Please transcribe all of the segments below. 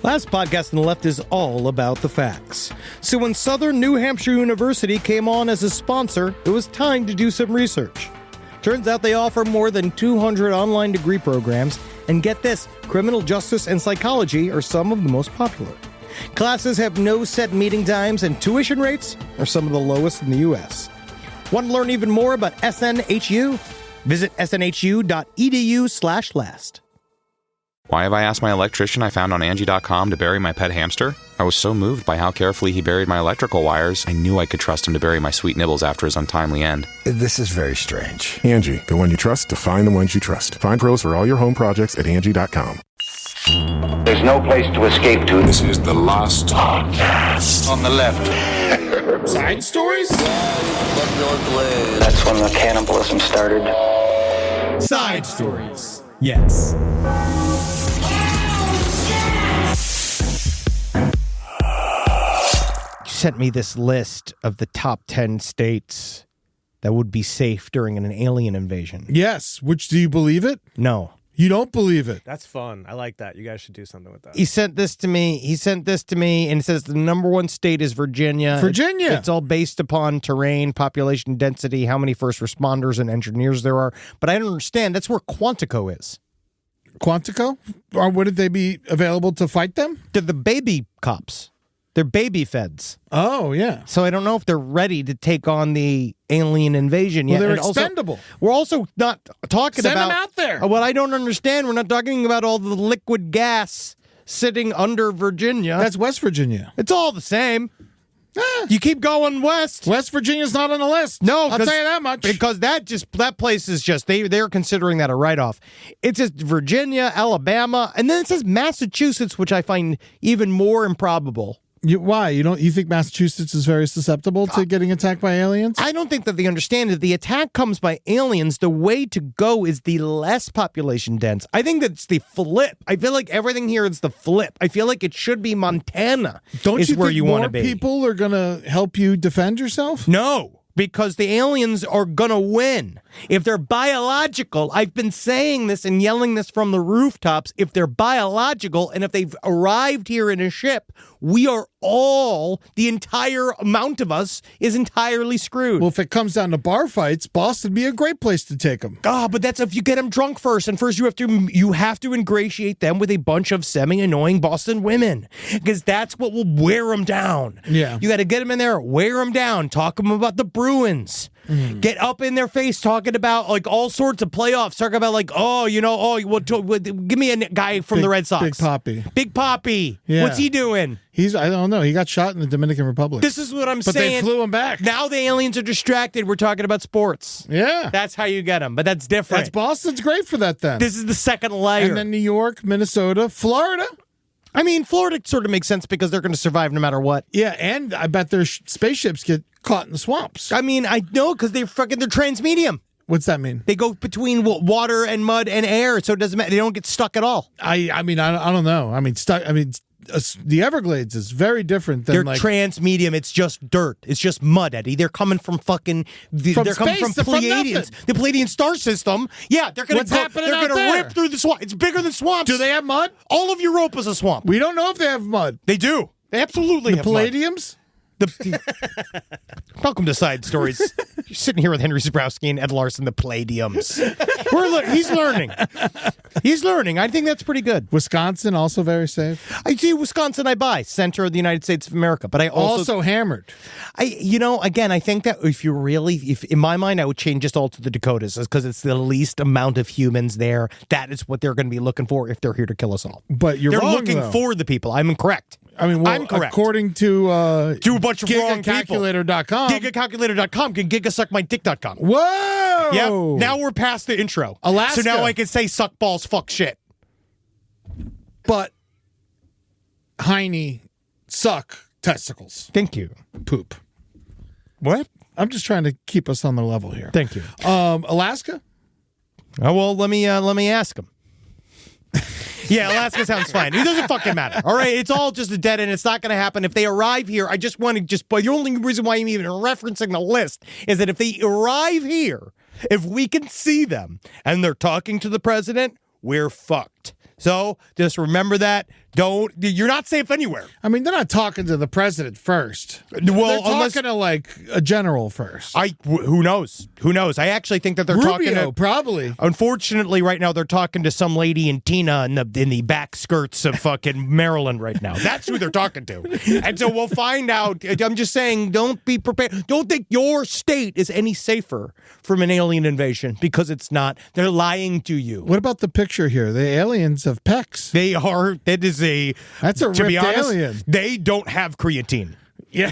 Last podcast on the left is all about the facts. So when Southern New Hampshire University came on as a sponsor, it was time to do some research. Turns out they offer more than 200 online degree programs, and get this, criminal justice and psychology are some of the most popular. Classes have no set meeting times, and tuition rates are some of the lowest in the U.S. Want to learn even more about SNHU? Visit snhu.edu/last. Why have I asked my electrician I found on Angie.com to bury my pet hamster? I was so moved by how carefully he buried my electrical wires, I knew I could trust him to bury my sweet nibbles after his untimely end. This is very strange. Angie, the one you trust to find the ones you trust. Find pros for all your home projects at Angie.com. There's no place to escape to. This is the last podcast. On the left. Side stories? That's when the cannibalism started. Side stories. Yes. You sent me this list of the top 10 states that would be safe during an alien invasion. Yes. Which, do you believe it? No. You don't believe it. That's fun. I like that. You guys should do something with that. He sent this to me, and it says the number one state is Virginia. Virginia. It's all based upon terrain, population density, how many first responders and engineers there are. But I don't understand. That's where Quantico is. Quantico? Or would they be available to fight them? They're the baby cops. They're baby feds. Oh, yeah. So I don't know if they're ready to take on the alien invasion yet. Well, they're And also, expendable. we're also not talking Send about... them out there. What I don't understand, we're not talking about all the liquid gas sitting under Virginia. That's West Virginia. It's all the same. You keep going west. West Virginia's not on the list. No, I'll tell you that much. Because that place is just they're considering that a write-off. It's just Virginia, Alabama, and then it says Massachusetts, which I find even more improbable. Why? You think Massachusetts is very susceptible to getting attacked by aliens? I don't think that they understand that the attack comes by aliens. The way to go is the less population dense. I think that's the flip. I feel like everything here is the flip. I feel like it should be Montana. Don't is you where think you more want to be. people are going to help you defend yourself? No, because the aliens are going to win. If they're biological, I've been saying this and yelling this from the rooftops, if they're biological and if they've arrived here in a ship, we are all, the entire amount of us is entirely screwed. Well, if it comes down to bar fights, Boston would be a great place to take them. But that's if you get them drunk first, and first you have to ingratiate them with a bunch of semi-annoying Boston women, because that's what will wear them down. Yeah. You got to get them in there, wear them down, talk to them about the Bruins. Get up in their face talking about like all sorts of playoffs. Talk about like, give me a guy from the Red Sox. Big Poppy. Yeah. What's he doing? I don't know. He got shot in the Dominican Republic. This is what I'm saying. But they flew him back. Now the aliens are distracted. We're talking about sports. Yeah. That's how you get them. But that's different. Boston's great for that then. This is the second layer. And then New York, Minnesota, Florida. I mean, Florida sort of makes sense because they're going to survive no matter what. Yeah, and I bet their spaceships get caught in the swamps. I mean, I know because they're transmedium. What's that mean? They go between water and mud and air, so it doesn't matter. They don't get stuck at all. I don't know. The Everglades is very different than they're transmedium. It's just dirt. It's just mud, Eddie. They're coming from coming from Pleiadians. The Pleiadian star system. Yeah, they're going to rip through the swamp. It's bigger than swamps. Do they have mud? All of Europe is a swamp. We don't know if they have mud. They do. They absolutely have mud. Palladiums? Welcome to Side Stories. You're sitting here with Henry Zabrowski and Ed Larson, the Palladiums. He's learning. He's learning. I think that's pretty good. Wisconsin, also very safe. I see Wisconsin I buy. Center of the United States of America. But I also hammered. Again, I think that if in my mind, I would change this all to the Dakotas because it's the least amount of humans there. That is what they're going to be looking for if they're here to kill us all. But they're wrong, looking for the people. I'm incorrect. I'm correct. According to a bunch of wrong people. Gigacalculator.com. Gigacalculator.com can gigasuckmydick.com. Whoa! Yep. Now we're past the intro. Alaska. So now I can say suck balls, fuck shit. But Heine, suck testicles. Thank you. Poop. What? I'm just trying to keep us on the level here. Thank you. Alaska? Oh, well, let me ask him. Yeah, Alaska sounds fine. It doesn't fucking matter. All right, it's all just a dead end. It's not going to happen. If they arrive here, I just want to but the only reason why I'm even referencing the list is that if they arrive here, if we can see them and they're talking to the president, we're fucked. So just remember that. You're not safe anywhere. I mean, they're not talking to the president first. Well, they're talking to like a general first. Who knows? Who knows? I actually think that they're talking to probably. Unfortunately, right now they're talking to some lady in Tina in the back skirts of fucking Maryland right now. That's who they're talking to. And so we'll find out. I'm just saying, don't be prepared. Don't think your state is any safer from an alien invasion because it's not. They're lying to you. What about the picture here? The aliens have pecs. They are. That is That's a to be ripped honest, alien. They don't have creatine. Yeah.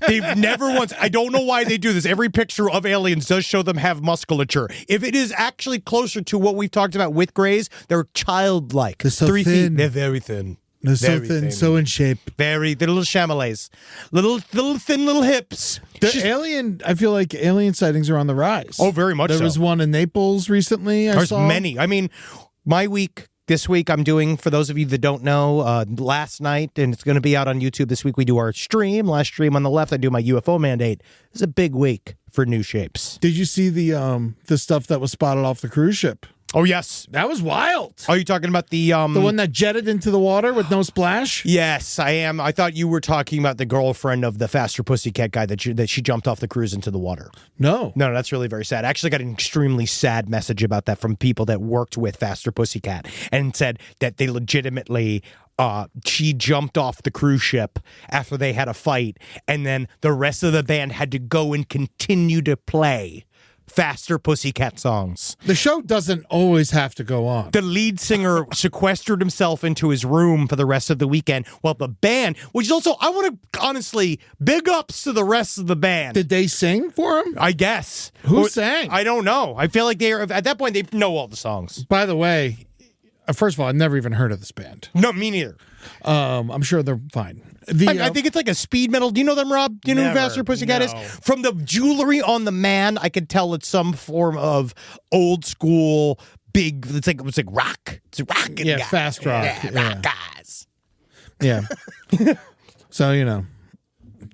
They've never once. I don't know why they do this. Every picture of aliens does show them have musculature. If it is actually closer to what we've talked about with Greys, they're childlike. They're so 3 thin. feet. They're very thin. They're so Very thin, so in shape. They're little chamalets. Little thin little hips. I feel like alien sightings are on the rise. Oh, very much There so. was one in Naples recently. There's many. I mean, this week I'm doing, for those of you that don't know, last night, and it's going to be out on YouTube this week, we do our stream. Last stream on the left, I do my UFO mandate. It's a big week for new shapes. Did you see the stuff that was spotted off the cruise ship? Oh, yes. That was wild. Are you talking about the one that jetted into the water with no splash? Yes, I am. I thought you were talking about the girlfriend of the Faster Pussycat guy that she jumped off the cruise into the water. No, that's really very sad. I actually got an extremely sad message about that from people that worked with Faster Pussycat and said that they legitimately she jumped off the cruise ship after they had a fight, and then the rest of the band had to go and continue to play Faster Pussycat songs. The show doesn't always have to go on. The lead singer sequestered himself into his room for the rest of the weekend, while the band, which is also, I want to honestly, big ups to the rest of the band. Did they sing for him? I guess. Who sang? I don't know. I feel like at that point, they know all the songs. By the way, first of all, I've never even heard of this band. No, me neither. I'm sure they're fine. I think it's like a speed metal. Do you know them, Rob? Do you know who Faster Pussycat is? From the jewelry on the man, I could tell it's some form of old school, big. It's like rock. It's rock. Yeah, fast rock. Yeah, rock guys. Yeah. So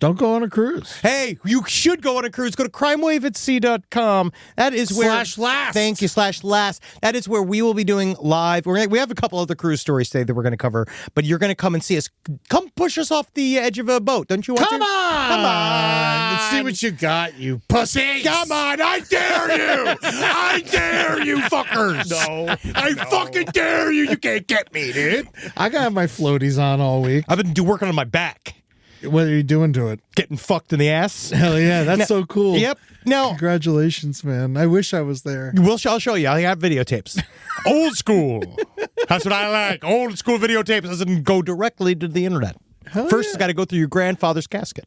don't go on a cruise. Hey, you should go on a cruise. Go to crimewaveatsea.com. That is where /last. Thank you /last. That is where we will be doing live. We have a couple other cruise stories today that we're going to cover, but you're going to come and see us. Come push us off the edge of a boat, don't you want Come to? on! Come on! Let's see what you got, you pussies! Come on! I dare you! I dare you, fuckers! No. I fucking dare you! You can't get me, dude. I got my floaties on all week. I've been working on my back. What are you doing to it? Getting fucked in the ass. Hell yeah, that's so cool. Yep. Now, congratulations, man. I wish I was there. I'll show you. I have videotapes. Old school. That's what I like. Old school videotapes doesn't go directly to the internet. First, it's got to go through your grandfather's casket.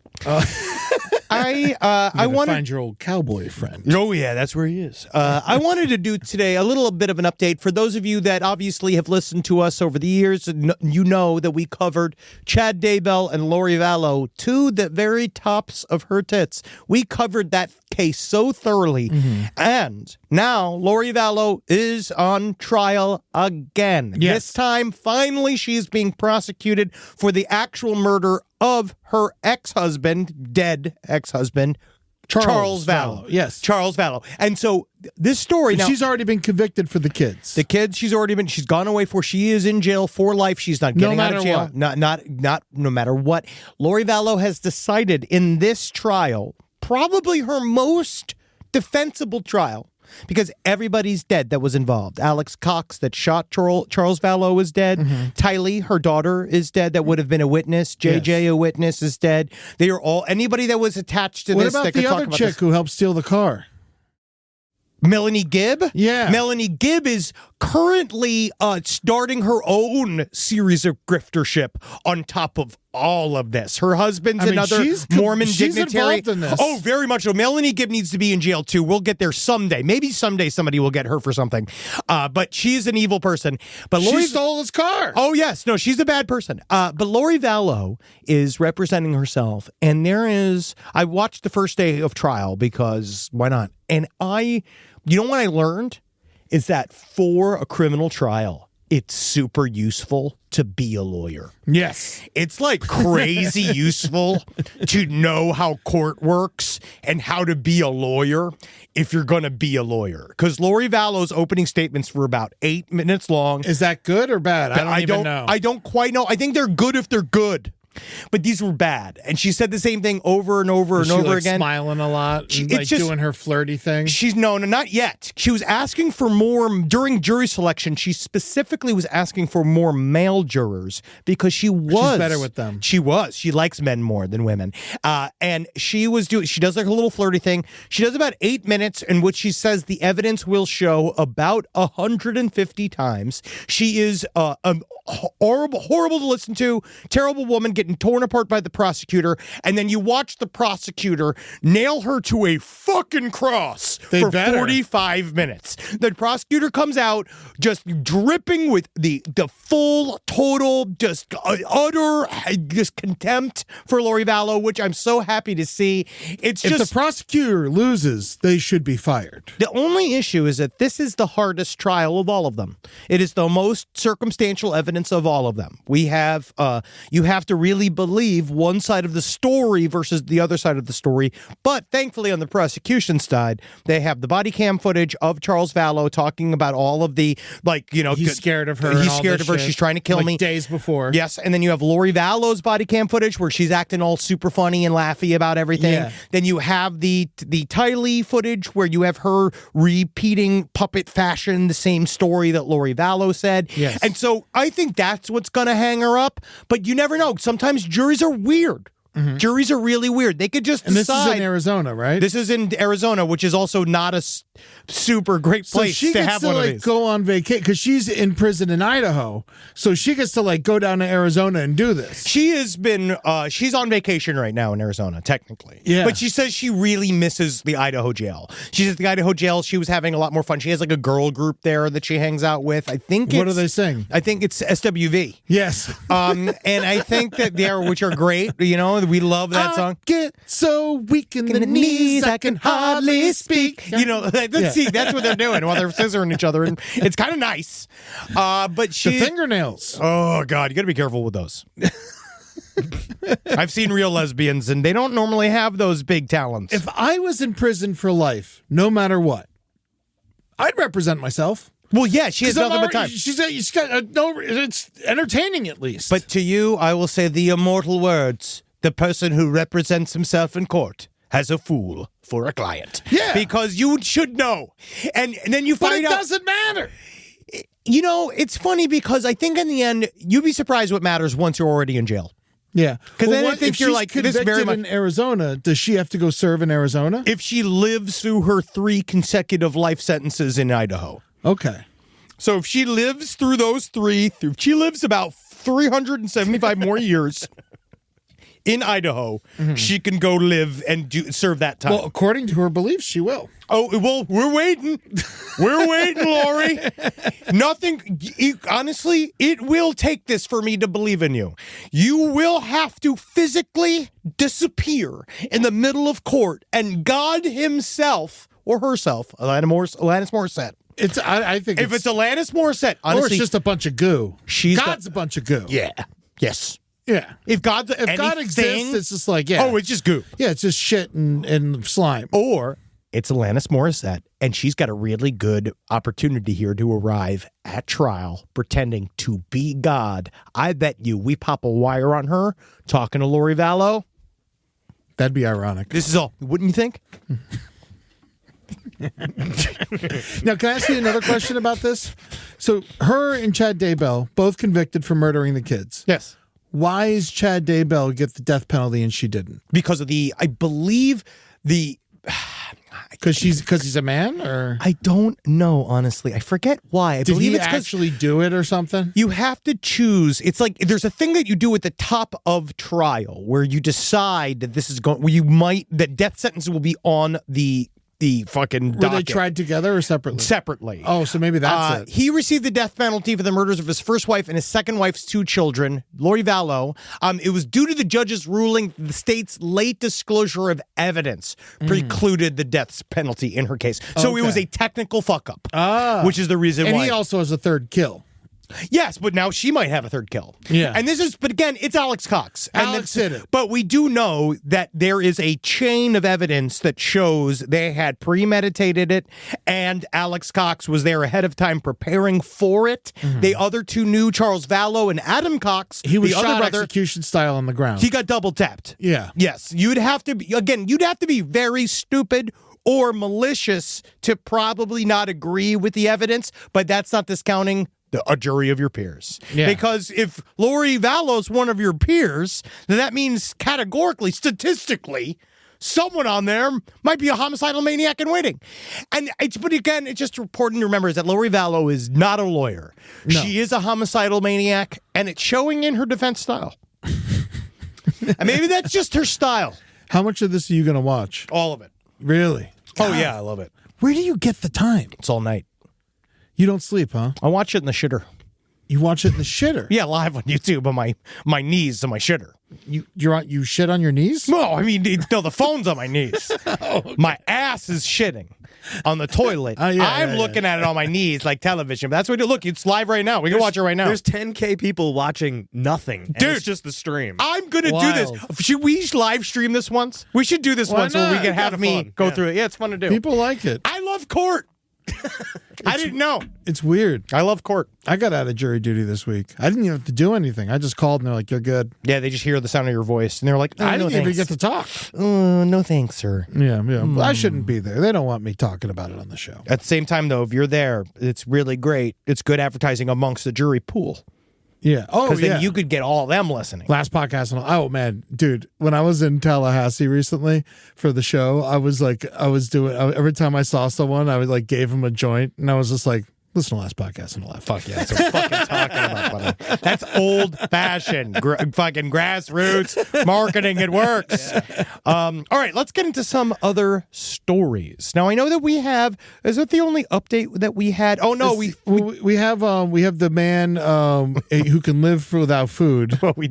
I want to find your old cowboy friend. Oh yeah, that's where he is. I wanted to do today a little bit of an update for those of you that obviously have listened to us over the years. You know that we covered Chad Daybell and Lori Vallow to the very tops of her tits. We covered that case so thoroughly, and now Lori Vallow is on trial again. Yes. This time, finally, she's being prosecuted for the actual murder of her ex-husband, dead ex-husband, Charles Vallow. Yes. Charles Vallow. And so this story now, she's already been convicted for the kids. the kids she's gone away for. She is in jail for life. She's not getting out of jail. What. Not no matter what. Lori Vallow has decided in this trial, probably her most defensible trial, because everybody's dead that was involved. Alex Cox that shot Charles Vallow is dead. Tylee, her daughter, is dead. That would have been a witness. JJ, a witness, is dead. They are all, anybody that was attached to what this. about that could the talk other about chick this. who helped steal the car? Melanie Gibb? Yeah. Melanie Gibb is currently starting her own series of griftership on top of all of this. Her husband's another Mormon dignitary. Involved in this. Oh, very much so. Melanie Gibb needs to be in jail too. We'll get there someday. Maybe someday somebody will get her for something. But she's an evil person. But Lori she stole his car. Oh, yes. No, she's a bad person. But Lori Vallow is representing herself. And I watched the first day of trial because why not? And you know what I learned is that for a criminal trial, it's super useful to be a lawyer. Yes. It's like crazy useful to know how court works and how to be a lawyer if you're going to be a lawyer. Because Lori Vallow's opening statements were about 8 minutes long. Is that good or bad? I don't even know. I don't quite know. I think they're good if they're good. But these were bad. And she said the same thing over and over and over again. Smiling a lot, and doing her flirty thing. She's no, not yet. She was asking for more during jury selection. She specifically was asking for more male jurors because she's better with them. She likes men more than women. And she does like a little flirty thing. She does about 8 minutes in which she says the evidence will show about 150 times. She is horrible to listen to, terrible woman getting torn apart by the prosecutor, and then you watch the prosecutor nail her to a fucking cross for 45 minutes. The prosecutor comes out just dripping with the full, total, just utter contempt for Lori Vallow, which I'm so happy to see. If the prosecutor loses, they should be fired. The only issue is that this is the hardest trial of all of them. It is the most circumstantial evidence of all of them. We have, you have to really believe one side of the story versus the other side of the story. But thankfully, on the prosecution side, they have the body cam footage of Charles Vallow talking about all of the, he's scared of her. He's scared of her. She's trying to kill me. Days before. Yes. And then you have Lori Vallow's body cam footage where she's acting all super funny and laughy about everything. Yeah. Then you have the Tylee footage where you have her repeating puppet fashion the same story that Lori Vallow said. Yes. And so I think that's what's going to hang her up. But you never know. Sometimes juries are weird. Mm-hmm. Juries are really weird. They could just decide. And this is in Arizona, right? This is in Arizona, which is also not a super great place to have one of these. Go on vacation because she's in prison in Idaho, so she gets to go down to Arizona and do this. She has been she's on vacation right now in Arizona, technically. Yeah, but she says she really misses the Idaho jail. She says the Idaho jail, she was having a lot more fun. She has a girl group there that she hangs out with. I think. What do they sing? I think it's SWV. Yes. And I think that which are great. We love that song. Get so weak in the knees, I can hardly speak. That's what they're doing while they're scissoring each other, and it's kind of nice. But the fingernails. Oh God, you got to be careful with those. I've seen real lesbians, and they don't normally have those big talents. If I was in prison for life, no matter what, I'd represent myself. Well, yeah, she has nothing but time. She's got no. It's entertaining at least. But to you, I will say the immortal words: the person who represents himself in court has a fool for a client. Yeah. Because you should know. And then you find out. But it doesn't matter. It's funny because I think in the end, you'd be surprised what matters once you're already in jail. Yeah. Because then I think you're like, this very much in Arizona, does she have to go serve in Arizona? If she lives through her 3 consecutive life sentences in Idaho. Okay. So if she lives through those 3, she lives about 375 more years in Idaho, she can go live and serve that time. Well, according to her beliefs, she will. Oh, well, we're waiting. We're waiting, Lori. Honestly, it will take this for me to believe in you. You will have to physically disappear in the middle of court, and God himself, or herself, Alanis Morissette. I think if it's Alanis Morissette, honestly, or it's just a bunch of goo. God's a bunch of goo. Yeah. Yes. Yeah. If God exists, it's just it's just goo. Yeah, it's just shit and slime. Or it's Alanis Morissette, and she's got a really good opportunity here to arrive at trial pretending to be God. I bet you we pop a wire on her talking to Lori Vallow. That'd be ironic. This is all. Wouldn't you think? Now, can I ask you another question about this? So her and Chad Daybell both convicted for murdering the kids. Yes. Why is Chad Daybell get the death penalty and she didn't? Because of because he's a man, or I don't know, honestly. I forget why. Did he actually do it or something? You have to choose. It's like there's a thing that you do at the top of trial where you decide that this is going. That death sentence will be on the fucking docket. Were they tried together or separately? Separately. Oh, so maybe that's it. He received the death penalty for the murders of his first wife and his second wife's 2 children, Lori Vallow. It was due to the judge's ruling the state's late disclosure of evidence precluded the death penalty in her case. So it was a technical fuck-up, which is the reason why. And he also has a third kill. Yes, but now she might have a third kill. Yeah. And but again, it's Alex Cox. Alex did it. But we do know that there is a chain of evidence that shows they had premeditated it, and Alex Cox was there ahead of time preparing for it. The other two knew, Charles Vallow and Adam Cox. He was the other shot brother, execution style on the ground. he got double tapped. Yeah. Yes. You'd have to be very stupid or malicious to probably not agree with the evidence, but that's not discounting a jury of your peers. Yeah. Because if Lori Vallow's one of your peers, then that means categorically, statistically, someone on there might be a homicidal maniac in waiting. But again, it's just important to remember is that Lori Vallow is not a lawyer. No. She is a homicidal maniac, and it's showing in her defense style. And maybe that's just her style. How much of this are you going to watch? All of it. Really? Oh, yeah, I love it. Where do you get the time? It's all night. You don't sleep, huh? I watch it in the shitter. You watch it in the shitter. Yeah, live on YouTube on my knees on my shitter. You shit on your knees? No, I mean, no, the phone's on my knees. Okay. My ass is shitting on the toilet. I'm looking at it on my knees like television. But that's what you look. It's live right now. We can watch it right now. There's 10K people watching nothing. And Dude, it's just the stream. I'm going to do this. Should we live stream this once? We should do this once where we can have me go through it. Yeah, it's fun to do. People like it. I love court. I didn't know. It's weird. I love court. I got out of jury duty this week. I didn't even have to do anything. I just called and they're like, "You're good." Yeah, they just hear the sound of your voice and they're like, I didn't even get to talk. No thanks, sir. Yeah. Well, I shouldn't be there. They don't want me talking about it on the show. At the same time, though, if you're there, it's really great. It's good advertising amongst the jury pool. Yeah. Oh, Because yeah. then you could get all of them listening. Last podcast. Oh, man. Dude, when I was in Tallahassee recently for the show, every time I saw someone, I would gave them a joint and I was just like, listen to Last Podcast and laugh. Fuck yeah, that's what I'm fucking talking about, buddy. That's old-fashioned, fucking grassroots marketing. It works. Yeah. All right, let's get into some other stories. Now, I know that we have. Is that the only update that we had? Oh no, we have the man who can live without food. Well, we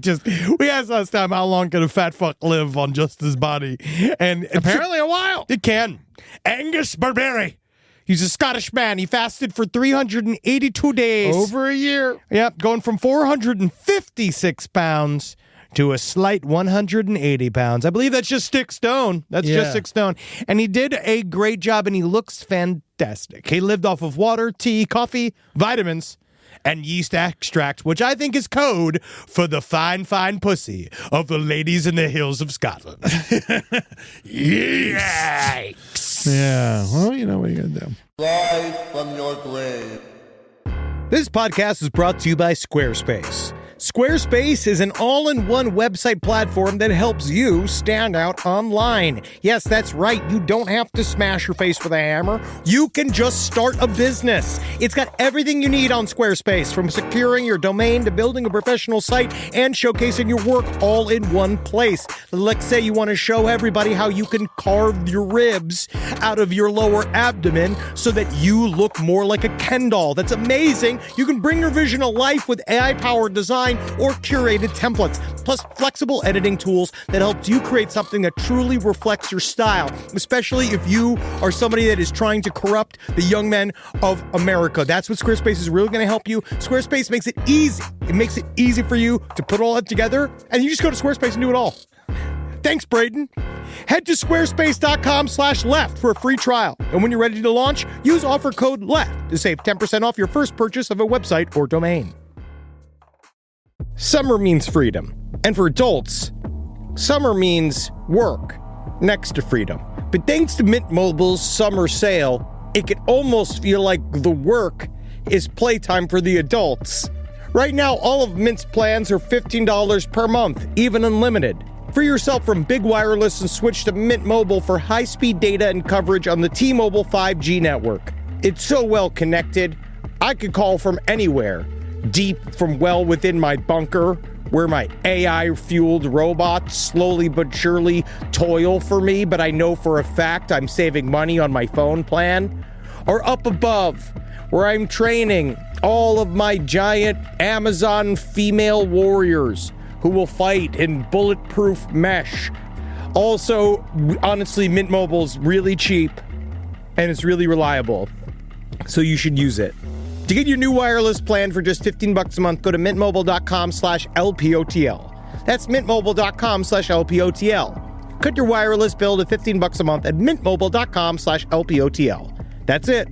asked last time how long can a fat fuck live on just his body, and apparently a while. It can. Angus Barbieri. He's a Scottish man. He fasted for 382 days. Over a year. Yep, going from 456 pounds to a slight 180 pounds. I believe that's just 6 stone. Just 6 stone. And he did a great job, and he looks fantastic. He lived off of water, tea, coffee, vitamins, and yeast extract, which I think is code for the fine, fine pussy of the ladies in the hills of Scotland. Yikes. Yeah. Well, you know what you're going to do. Rise from your grave. This podcast is brought to you by Squarespace. Squarespace is an all-in-one website platform that helps you stand out online. Yes, that's right. You don't have to smash your face with a hammer. You can just start a business. It's got everything you need on Squarespace, from securing your domain to building a professional site and showcasing your work all in one place. Let's say you want to show everybody how you can carve your ribs out of your lower abdomen so that you look more like a Ken doll. That's amazing. You can bring your vision to life with AI-powered design or curated templates, plus flexible editing tools that helps you create something that truly reflects your style, especially if you are somebody that is trying to corrupt the young men of America. That's what Squarespace is really going to help you. Squarespace makes it easy. It makes it easy for you to put all that together, and you just go to Squarespace and do it all. Thanks, Braden. Head to squarespace.com/left for a free trial. And when you're ready to launch, use offer code LEFT to save 10% off your first purchase of a website or domain. Summer means freedom. And for adults, summer means work next to freedom. But thanks to Mint Mobile's summer sale, it can almost feel like the work is playtime for the adults. Right now, all of Mint's plans are $15 per month, even unlimited. Free yourself from big wireless and switch to Mint Mobile for high-speed data and coverage on the T-Mobile 5G network. It's so well connected, I could call from anywhere. Deep from well within my bunker, where my AI-fueled robots slowly but surely toil for me, but I know for a fact I'm saving money on my phone plan. Or up above, where I'm training all of my giant Amazon female warriors who will fight in bulletproof mesh. Also, honestly, Mint Mobile's really cheap and it's really reliable, so you should use it. To get your new wireless plan for just $15 a month, go to mintmobile.com/LPOTL. That's mintmobile.com/LPOTL. Cut your wireless bill to $15 a month at mintmobile.com/LPOTL. That's it.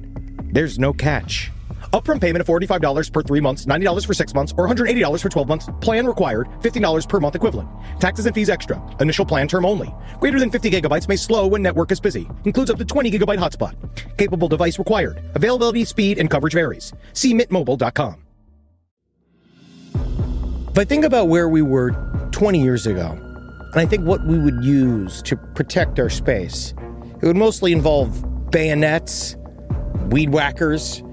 There's no catch. Upfront payment of $45 per 3 months, $90 for 6 months, or $180 for 12 months. Plan required, $15 per month equivalent. Taxes and fees extra. Initial plan term only. Greater than 50 gigabytes may slow when network is busy. Includes up to 20 gigabyte hotspot. Capable device required. Availability, speed, and coverage varies. See mintmobile.com. If I think about where we were 20 years ago, and I think what we would use to protect our space, it would mostly involve bayonets, weed whackers,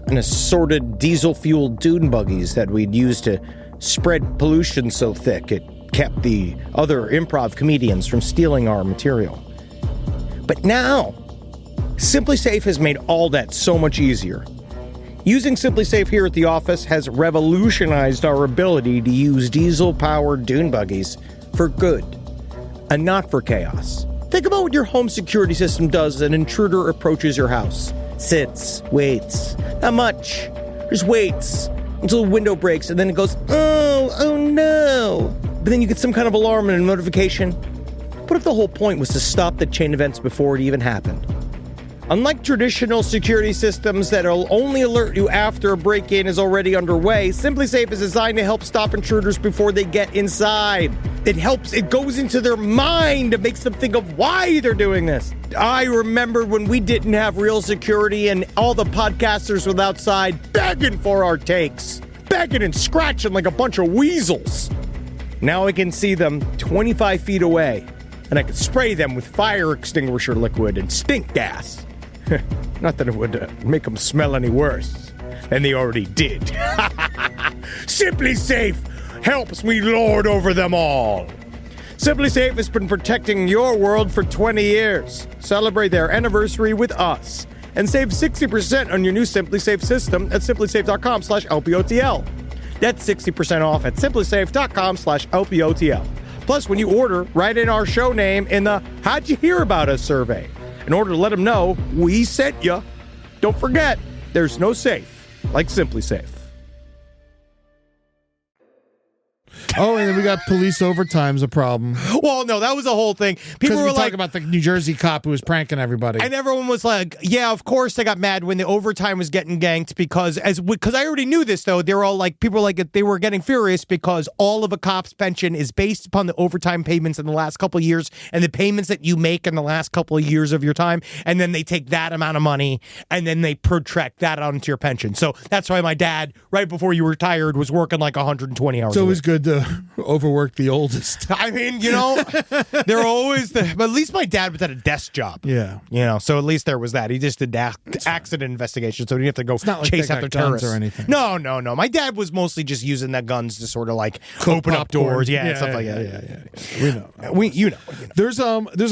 and assorted diesel-fueled dune buggies that we'd use to spread pollution so thick it kept the other improv comedians from stealing our material. But now, Simply Safe has made all that so much easier. Using Simply Safe here at the office has revolutionized our ability to use diesel-powered dune buggies for good, and not for chaos. Think about what your home security system does as an intruder approaches your house. Sits, waits. Not much. Just waits until the window breaks, and then it goes, oh no. But then you get some kind of alarm and a notification. What if the whole point was to stop the chain events before it even happened? Unlike traditional security systems that'll only alert you after a break-in is already underway, Simply Safe is designed to help stop intruders before they get inside. It goes into their mind. It makes them think of why they're doing this. I remember when we didn't have real security and all the podcasters were outside begging for our takes. Begging and scratching like a bunch of weasels. Now I can see them 25 feet away, and I can spray them with fire extinguisher liquid and stink gas. Not that it would make them smell any worse than they already did. Simply Safe helps me lord over them all. Simply Safe has been protecting your world for 20 years. Celebrate their anniversary with us and save 60% on your new Simply Safe system at simplysafe.com/LPOTL. That's 60% off at simplysafe.com/LPOTL. Plus, when you order, write in our show name in the How'd You Hear About Us survey in order to let them know we sent you. Don't forget, there's no safe like Simply Safe. Oh, and then we got police overtime's a problem. Well, no, that was the whole thing. People were like, about the New Jersey cop who was pranking everybody. and everyone was like, yeah, of course they got mad when the overtime was getting ganked because I already knew this, though. They were all like, people were like, they were getting furious because all of a cop's pension is based upon the overtime payments in the last couple of years and the payments that you make in the last couple of years of your time. And then they take that amount of money and then they protract that onto your pension. So that's why my dad, right before you retired, was working like 120 hours It's always good to overwork the oldest. I mean, they're always but at least my dad was at a desk job. Yeah. So at least there was that. He just did accident investigation, so he didn't have to go not like chase they after got guns terrorists or anything. No. My dad was mostly just using the guns to sort of like open up doors, stuff like that. Yeah. We know. There's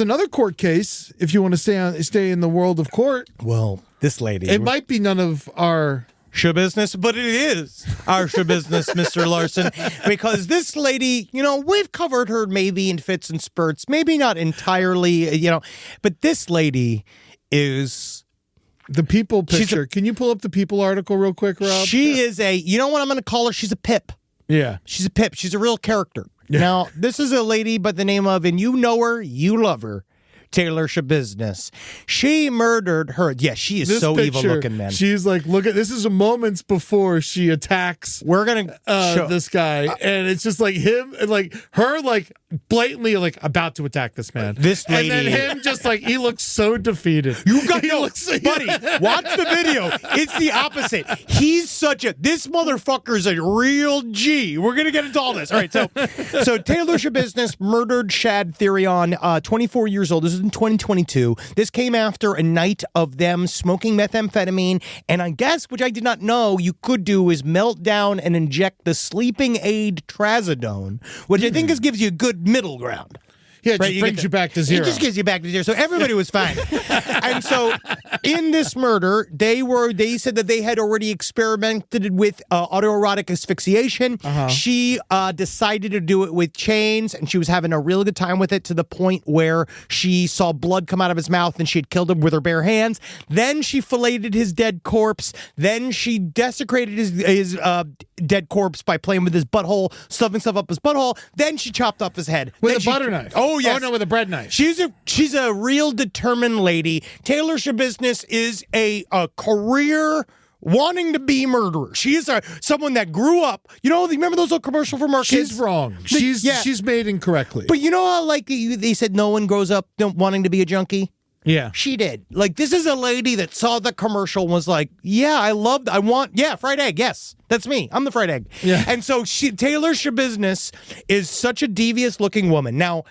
another court case if you want to stay in the world of court. Well, this lady. It might be none of our Schabusiness, but it is our Schabusiness, Mr. Larson, because this lady, we've covered her maybe in fits and spurts, maybe not entirely, but this lady is the People picture. Can you pull up the People article real quick, Rob? She is you know what I'm going to call her? She's a pip. Yeah. She's a pip. She's a real character. Yeah. Now, this is a lady by the name of, and you know her, you love her, Taylor Schabusiness. She murdered her. Yeah, she is so evil looking, man. She's like, look at this is moments before she attacks. We're gonna show this guy, and it's just like him and like her, like blatantly like about to attack this man. This lady, and then him just like he looks so defeated. You got buddy. Watch the video. It's the opposite. He's this motherfucker's a real G. We're gonna get into all this. All right, so Taylor Schabusiness murdered Shad Therion, 24 years old. This is in 2022. This came after a night of them smoking methamphetamine, and I guess, which I did not know you could do, is melt down and inject the sleeping aid trazodone, which I think gives you a good middle ground. Yeah, it Right, just you brings get you back to zero. It just gives you back to zero. So everybody was fine. And so in this murder, they said that they had already experimented with autoerotic asphyxiation. She decided to do it with chains, and she was having a real good time with it to the point where she saw blood come out of his mouth and she had killed him with her bare hands. Then she filleted his dead corpse. Then she desecrated his dead corpse by playing with his butthole, stuffing stuff up his butthole. Then she chopped off his head. With Then a butter knife. Oh, yes. Oh, no, with a bread knife. She's a real determined lady. Taylor Schabusiness is a career wanting to be murderer. She is someone that grew up. You know, remember those old commercials from our kids? She's wrong. She's made incorrectly. But you know how like they said no one grows up wanting to be a junkie? Yeah. She did. Like, this is a lady that saw the commercial and was like, yeah, fried egg. Yes, that's me. I'm the fried egg. Yeah. And so Taylor Schabusiness is such a devious looking woman. Now,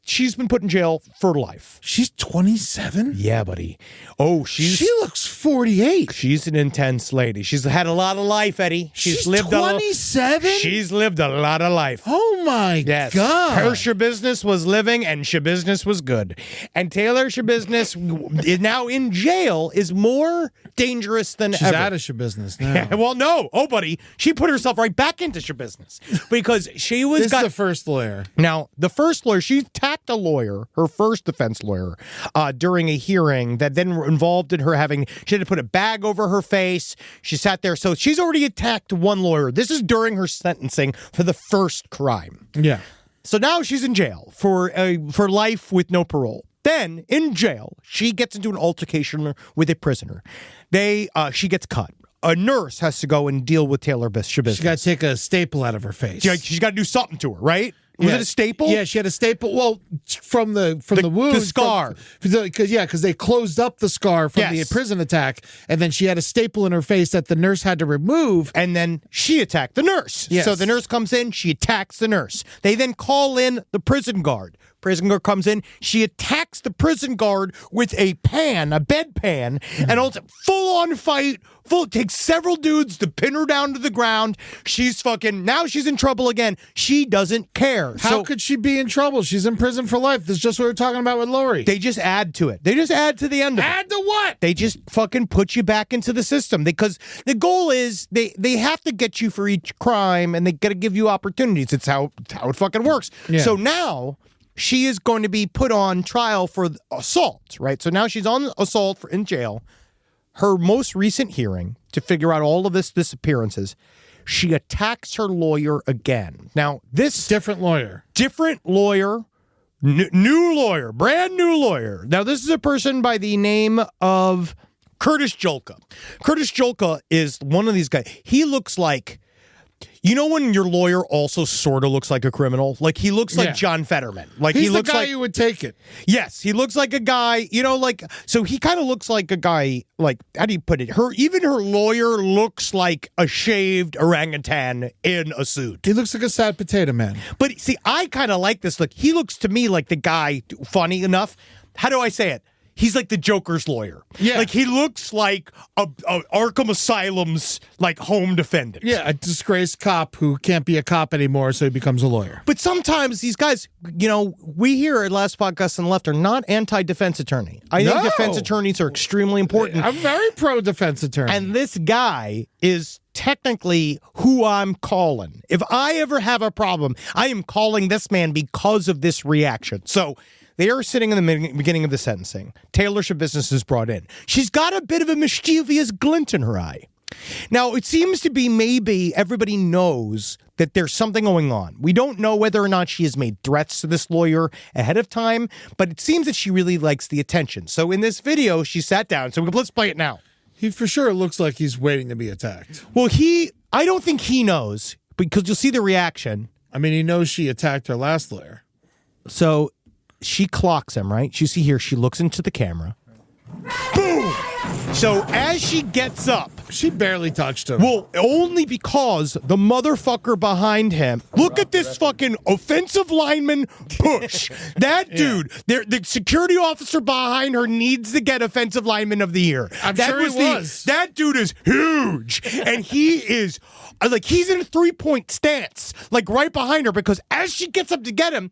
she's been put in jail for life. She's 27? Yeah, buddy. Oh, she looks 48. She's an intense lady. She's had a lot of life, Eddie. She's lived 27? She's lived a lot of life. Oh, my God. Her Schabusiness was living, and Schabusiness was good. And Taylor Schabusiness is now in jail, is more dangerous than ever. She's out of Schabusiness now. Yeah, well, no. Oh, buddy. She put herself right back into Schabusiness because she was... This is the first lawyer. Now, the first lawyer, she attacked a lawyer, her first defense lawyer, during a hearing that then involved in her she had to put a bag over her face. She sat there. So she's already attacked one lawyer. This is during her sentencing for the first crime. Yeah. So now she's in jail for life with no parole. Then, in jail, she gets into an altercation with a prisoner. She gets cut. A nurse has to go and deal with Taylor Schabusiness. She's got to take a staple out of her face. She's got to do something to her, right? Was it a staple? Yeah, she had a staple. Well, from the wound, the scar. Because they closed up the scar from the prison attack, and then she had a staple in her face that the nurse had to remove. And then she attacked the nurse. Yes. So the nurse comes in, she attacks the nurse. They then call in the prison guard. Prison guard comes in, she attacks the prison guard with a bedpan, and also full-on fight. Takes several dudes to pin her down to the ground. Now she's in trouble again. She doesn't care. How could she be in trouble? She's in prison for life. This is just what we were talking about with Lori. They just add to it. They just add to the end of it. Add to what? They just fucking put you back into the system because the goal is they have to get you for each crime and they got to give you opportunities. It's how it fucking works. Yeah. So now she is going to be put on trial for assault, right? So now she's on assault in jail. Her most recent hearing to figure out all of this disappearances, she attacks her lawyer again. Now, this... Different lawyer, new lawyer, brand new lawyer. Now, this is a person by the name of Curtis Julka. Curtis Julka is one of these guys. He looks like... You know when your lawyer also sort of looks like a criminal? Like, he looks like John Fetterman. Like, he's he looks the guy like, who would take it. Yes, he looks like a guy, so he kind of looks like a guy, like, how do you put it? Even her lawyer looks like a shaved orangutan in a suit. He looks like a sad potato man. But see, I kind of like this look. He looks to me like the guy, funny enough. How do I say it? He's like the Joker's lawyer. Yeah. Like, he looks like a Arkham Asylum's, like, home defendant. Yeah, a disgraced cop who can't be a cop anymore, so he becomes a lawyer. But sometimes these guys, we here at Last Podcast on the Left are not anti-defense attorney. I think defense attorneys are extremely important. I'm very pro-defense attorney. And this guy is technically who I'm calling. If I ever have a problem, I am calling this man because of this reaction. So... They are sitting in the beginning of the sentencing. Taylor Schabusiness is brought in. She's got a bit of a mischievous glint in her eye. Now, it seems to be maybe everybody knows that there's something going on. We don't know whether or not she has made threats to this lawyer ahead of time, but it seems that she really likes the attention. So in this video, she sat down. So let's play it now. He for sure looks like he's waiting to be attacked. Well, I don't think he knows because you'll see the reaction. I mean, he knows she attacked her last lawyer. So... She clocks him, right? You see here, she looks into the camera. Boom! So as she gets up... She barely touched him. Well, only because the motherfucker behind him... Look at this fucking offensive lineman push. That dude, the security officer behind her needs to get offensive lineman of the year. I'm sure he was. That dude is huge. And he is... Like, he's in a three-point stance. Like, right behind her. Because as she gets up to get him...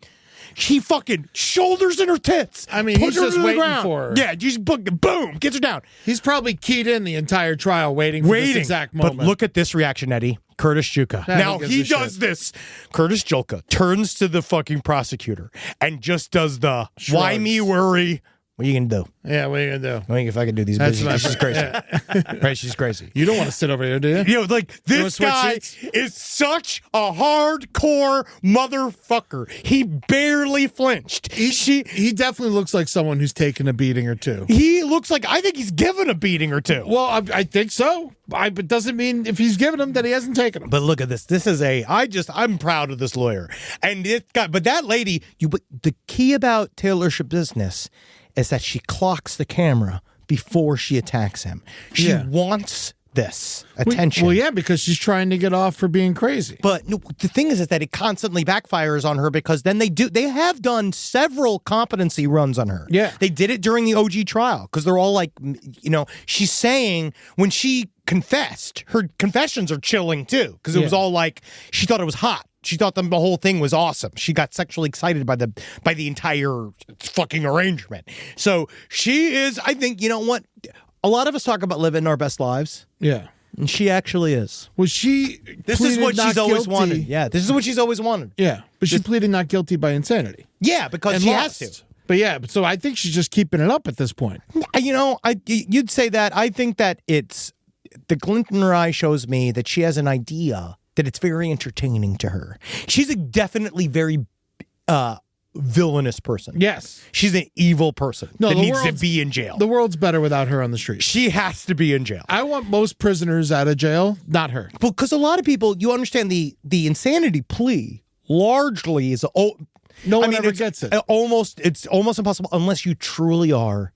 She fucking shoulders in her tits. I mean, he's puts her just to the waiting ground. for her. Yeah, just boom, gets her down. He's probably keyed in the entire trial waiting for this exact moment. But look at this reaction, Eddie. Curtis Juka. Yeah, Now who gives he a shit? does this. Curtis Julka turns to the fucking prosecutor and just does the why Shrugs. me worry. What are you gonna do? Yeah, what are you going to do? I mean, if I can do these That's business, my she's crazy. Right, she's crazy. You don't want to sit over here, do you? You know, like wanna this switch guy seats? is such a hardcore motherfucker. He barely flinched. He definitely looks like someone who's taken a beating or two. He looks like I think he's given a beating or two. Well, I think so. But doesn't mean if he's given them that he hasn't taken them. But look at this. This is I'm proud of this lawyer. And but that lady, but the key about Taylor Schabusiness is that she clocks the camera before she attacks him. She wants this attention. Well, yeah, because she's trying to get off for being crazy. But no, the thing is that it constantly backfires on her because then they have done several competency runs on her. Yeah. They did it during the OG trial because they're all like, she's saying when she confessed, her confessions are chilling too because it was all like she thought it was hot. She thought the whole thing was awesome. She got sexually excited by the entire fucking arrangement. So she is, I think, you know what? A lot of us talk about living our best lives. Yeah. And she actually is. Was she This is what she's always guilty? wanted. Yeah, this is what she's always wanted. Yeah. But she pleaded not guilty by insanity. Yeah, because And she lost. has to. But yeah, so I think she's just keeping it up at this point. You'd say that. I think that it's the glint in her eye shows me that she has an idea that it's very entertaining to her. She's a definitely very villainous person. Yes. She's an evil person that the needs to world's- be in jail. The world's better without her on the street. She has to be in jail. I want most prisoners out of jail, not her. Well, because a lot of people, you understand the insanity plea largely is No one ever gets it. It's almost impossible unless you truly are,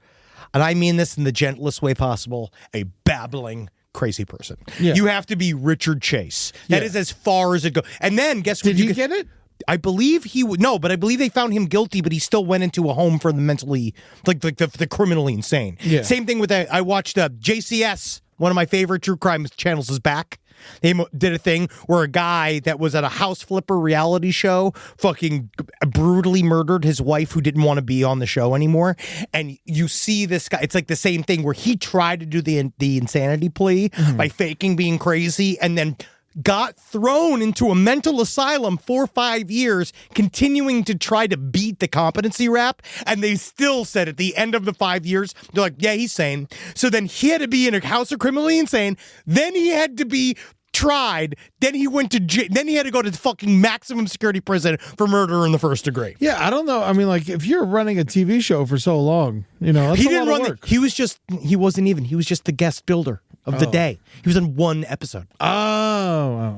and I mean this in the gentlest way possible, a babbling crazy person. Yeah. You have to be Richard Chase. That is as far as it goes. And then guess what? Did he get it? I believe he would. No, but I believe they found him guilty, but he still went into a home for the mentally, like the criminally insane. Yeah. Same thing with I watched JCS, one of my favorite true crime channels, is back. They did a thing where a guy that was at a house flipper reality show fucking brutally murdered his wife who didn't want to be on the show anymore. And you see this guy, it's like the same thing where he tried to do the insanity plea by faking being crazy and then got thrown into a mental asylum for 5 years, continuing to try to beat the competency rap. And they still said at the end of the 5 years, they're like, yeah, he's sane. So then he had to be in a house of criminally insane. Then he had to be tried. Then he went to jail. Then he had to go to fucking maximum security prison for murder in the first degree. Yeah, I don't know. I mean, like, if you're running a TV show for so long, that's He a didn't lot run of work. he was just the guest builder of the day. He was in one episode. I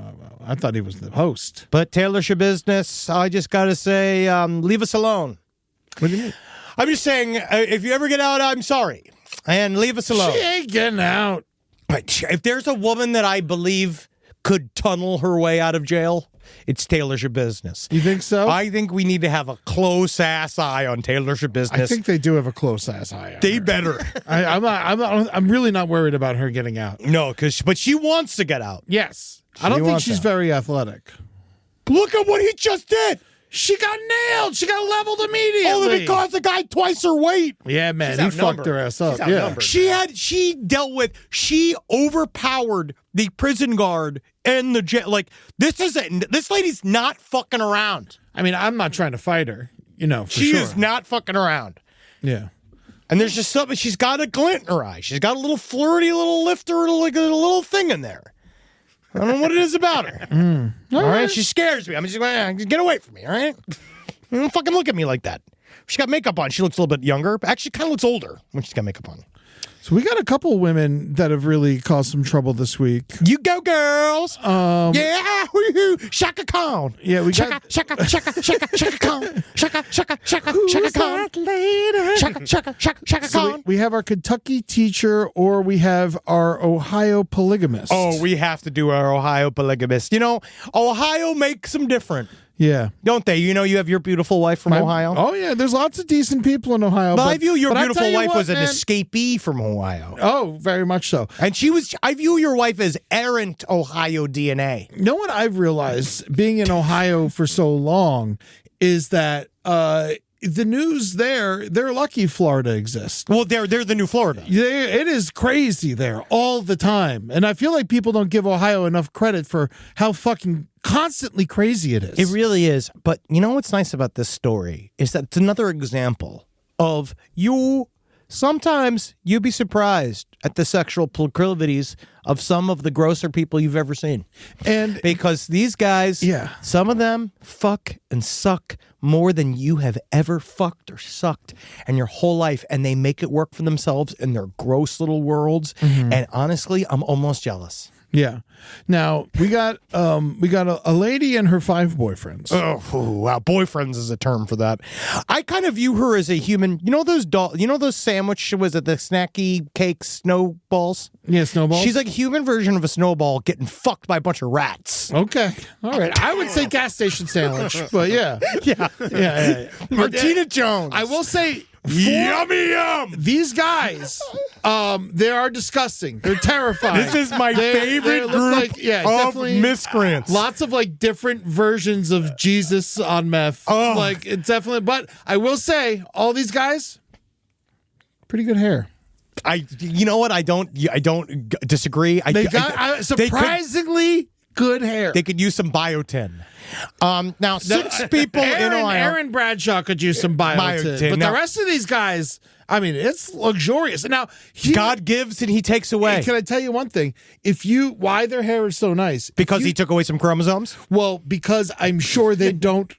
thought he was the host. But Taylor Schabusiness, I just got to say, leave us alone. What do you mean? I'm just saying, if you ever get out, I'm sorry. And leave us alone. She ain't getting out. Right. If there's a woman that I believe could tunnel her way out of jail, it's Taylor Schabusiness. You think so? I think we need to have a close-ass eye on Taylor Schabusiness. I think they do have a close ass eye. They better. I'm really not worried about her getting out. No, but she wants to get out. Yes. I don't think wants she's out. very athletic. Look at what he just did. She got nailed. She got leveled immediately. Only because the guy twice her weight. Yeah, man. He fucked her ass up. Yeah. She overpowered the prison guard and the jail. Like, this lady's not fucking around. I mean, I'm not trying to fight her, for She sure. is not fucking around. Yeah. And there's just something, she's got a glint in her eye. She's got a little flirty little lifter, like a little thing in there. I don't know what it is about her. All right, she scares me. I'm just going, get away from me, all right? Don't fucking look at me like that. She got makeup on. She looks a little bit younger. Actually, kind of looks older when she's got makeup on. So we got a couple women that have really caused some trouble this week. You go, girls. Yeah. Woo-hoo. Shaka Khan. Yeah, we got Shaka Khan. Shaka Khan. Shaka Khan. Shaka so Khan. we have our Kentucky teacher or we have our Ohio polygamist. Oh, we have to do our Ohio polygamist. Ohio makes them different. Yeah. Don't they? You have your beautiful wife from Ohio. Oh, yeah. There's lots of decent people in Ohio. But I view your but I beautiful tell you wife what, was an man. escapee from Ohio. Oh, very much so. And I view your wife as errant Ohio DNA. You know what I've realized being in Ohio for so long is that the news there, they're lucky Florida exists. Well, they're the new Florida. It is crazy there all the time. And I feel like people don't give Ohio enough credit for how fucking constantly crazy it is. It really is. But you know what's nice about this story is that it's another example of sometimes you'd be surprised at the sexual proclivities of some of the grosser people you've ever seen. And because these guys, some of them fuck and suck more than you have ever fucked or sucked in your whole life, and they make it work for themselves in their gross little worlds. And honestly, I'm almost jealous. Yeah. Now we got a lady and her 5 boyfriends. Oh wow, boyfriends is a term for that. I kind of view her as a human. You know those sandwich, was it the snacky cake snowballs? Yeah, snowballs. She's like a human version of a snowball getting fucked by a bunch of rats. Okay, all right. I would say gas station sandwich, but yeah. Martina Jones. I will say. Yummy yum! These guys, they are disgusting. They're terrifying. This is my favorite group of miscreants. Lots of like different versions of Jesus on meth. Oh. Like it's definitely. But I will say, all these guys, pretty good hair. You know what? I don't disagree. They got surprisingly good hair. They could use some biotin. Now 6 people in Ohio. Aaron Bradshaw could use some biotin. But the rest of these guys, I mean, it's luxurious. Now, God gives and he takes away. Can I tell you one thing? Why their hair is so nice? Because he took away some chromosomes? Well, because I'm sure they don't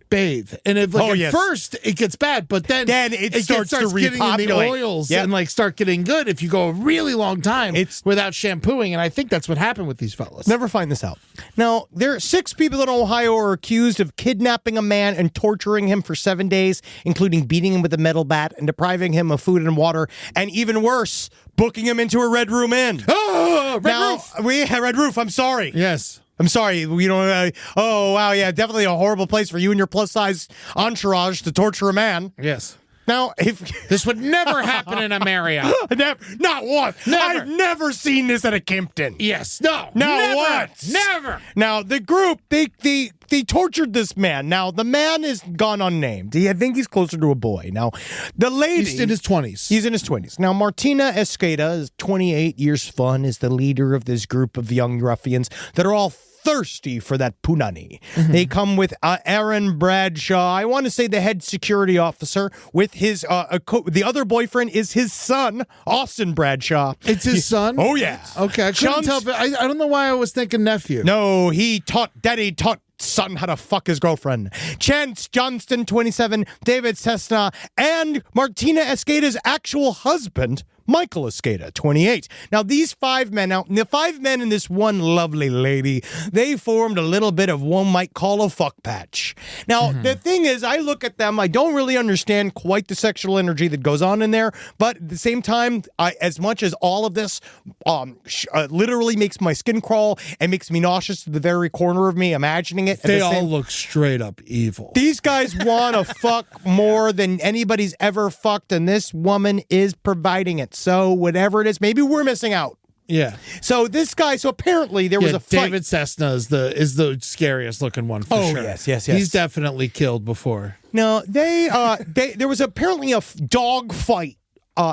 bathe. And if at first it gets bad, but then it starts to getting in the repopulate. oils and like start getting good if you go a really long time without shampooing. And I think that's what happened with these fellas. Never find this out. Now, there are 6 people in Ohio are accused of kidnapping a man and torturing him for 7 days, including beating him with a metal bat and depriving him of food and water, and even worse, booking him into a Red Room Inn. Oh, Red Roof, I'm sorry. Yes. I'm sorry, oh, wow, yeah, definitely a horrible place for you and your plus-size entourage to torture a man. Yes. Now, if this would never happen in a Marriott. Not once. Never. I've never seen this at a Kimpton. Yes. No. Not once. Never. Now, the group, they tortured this man. Now, the man is gone unnamed. I think he's closer to a boy. Now, the lady... He's in his 20s. He's in his 20s. Now, Martina Esqueda, is 28 years fun, is the leader of this group of young ruffians that are all thirsty for that punani. They come with Aaron Bradshaw. I want to say the head security officer with his the other boyfriend is his son, Austin Bradshaw. It's his son? Oh, yeah. Okay, I couldn't tell. But I don't know why I was thinking nephew. No, Daddy taught son how to fuck his girlfriend. Chance Johnston, 27, David Cessna, and Martina Esqueda's actual husband, Michael Esqueda, 28. Now, these 5 men, the 5 men and this one lovely lady, they formed a little bit of one might call a fuck patch. Now, the thing is, I look at them, I don't really understand quite the sexual energy that goes on in there, but at the same time, as much as all of this literally makes my skin crawl and makes me nauseous to the very corner of me, imagining it. They all look straight up evil. These guys want to fuck more than anybody's ever fucked, and this woman is providing it. So whatever it is, maybe we're missing out. Yeah. So this guy, apparently there was a fight. David Cessna is the scariest looking one for sure. Yes. He's definitely killed before. No, there was apparently a dog fight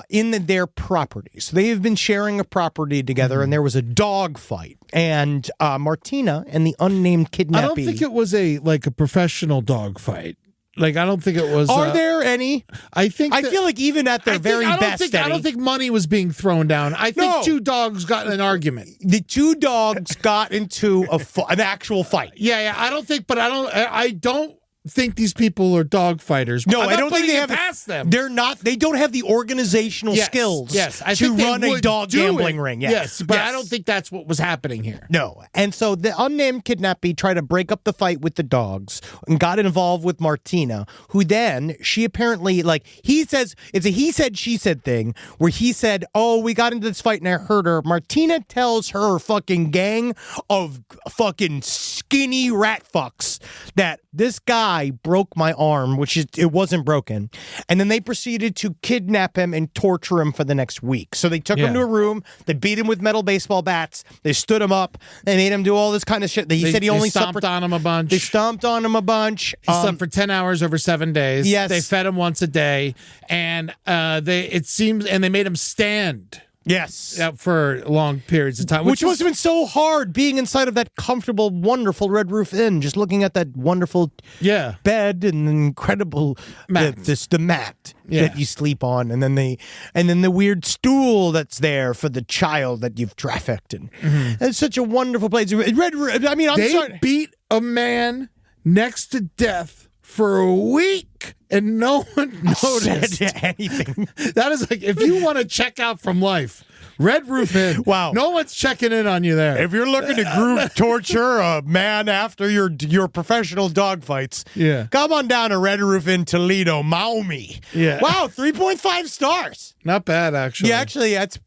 in their property. So they have been sharing a property together, and there was a dog fight. And Martina and the unnamed kidnappee. I don't think it was a professional dog fight. Like, I don't think it was. Are there any? I feel like even at their very best, I don't think money was being thrown down. I think 2 dogs got in an argument. The 2 dogs got into an actual fight. Yeah. I don't think these people are dog fighters. No, I don't think they have past them. They're not. They don't have the organizational skills. Yes, I to think they run a would dog do gambling it. ring. Yes, but I don't think that's what was happening here. No, and so the unnamed kidnappee tried to break up the fight with the dogs and got involved with Martina, who then she apparently he says it's a he said she said thing where he said, "Oh, we got into this fight and I hurt her." Martina tells her fucking gang of fucking skinny rat fucks that this guy broke my arm, it wasn't broken, and then they proceeded to kidnap him and torture him for the next week. So they took him to a room, they beat him with metal baseball bats, they stood him up, they made him do all this kind of shit. He said he only stomped on him a bunch. They stomped on him a bunch. He slept for 10 hours over 7 days. Yes. They fed him once a day, and they made him stand. Yes. For long periods of time. Which must have been so hard being inside of that comfortable, wonderful Red Roof Inn, just looking at that wonderful bed and the incredible mat. The mat that you sleep on, and then the weird stool that's there for the child that you've trafficked. And it's such a wonderful place. They beat a man next to death for a week and no one noticed anything. That is like, if you want to check out from life, Red Roof Inn. Wow. No one's checking in on you there. If you're looking to group torture a man after your professional dogfights, come on down to Red Roof Inn Toledo, Maumee. Yeah. Wow, 3.5 stars. Not bad, actually. Yeah, actually, that's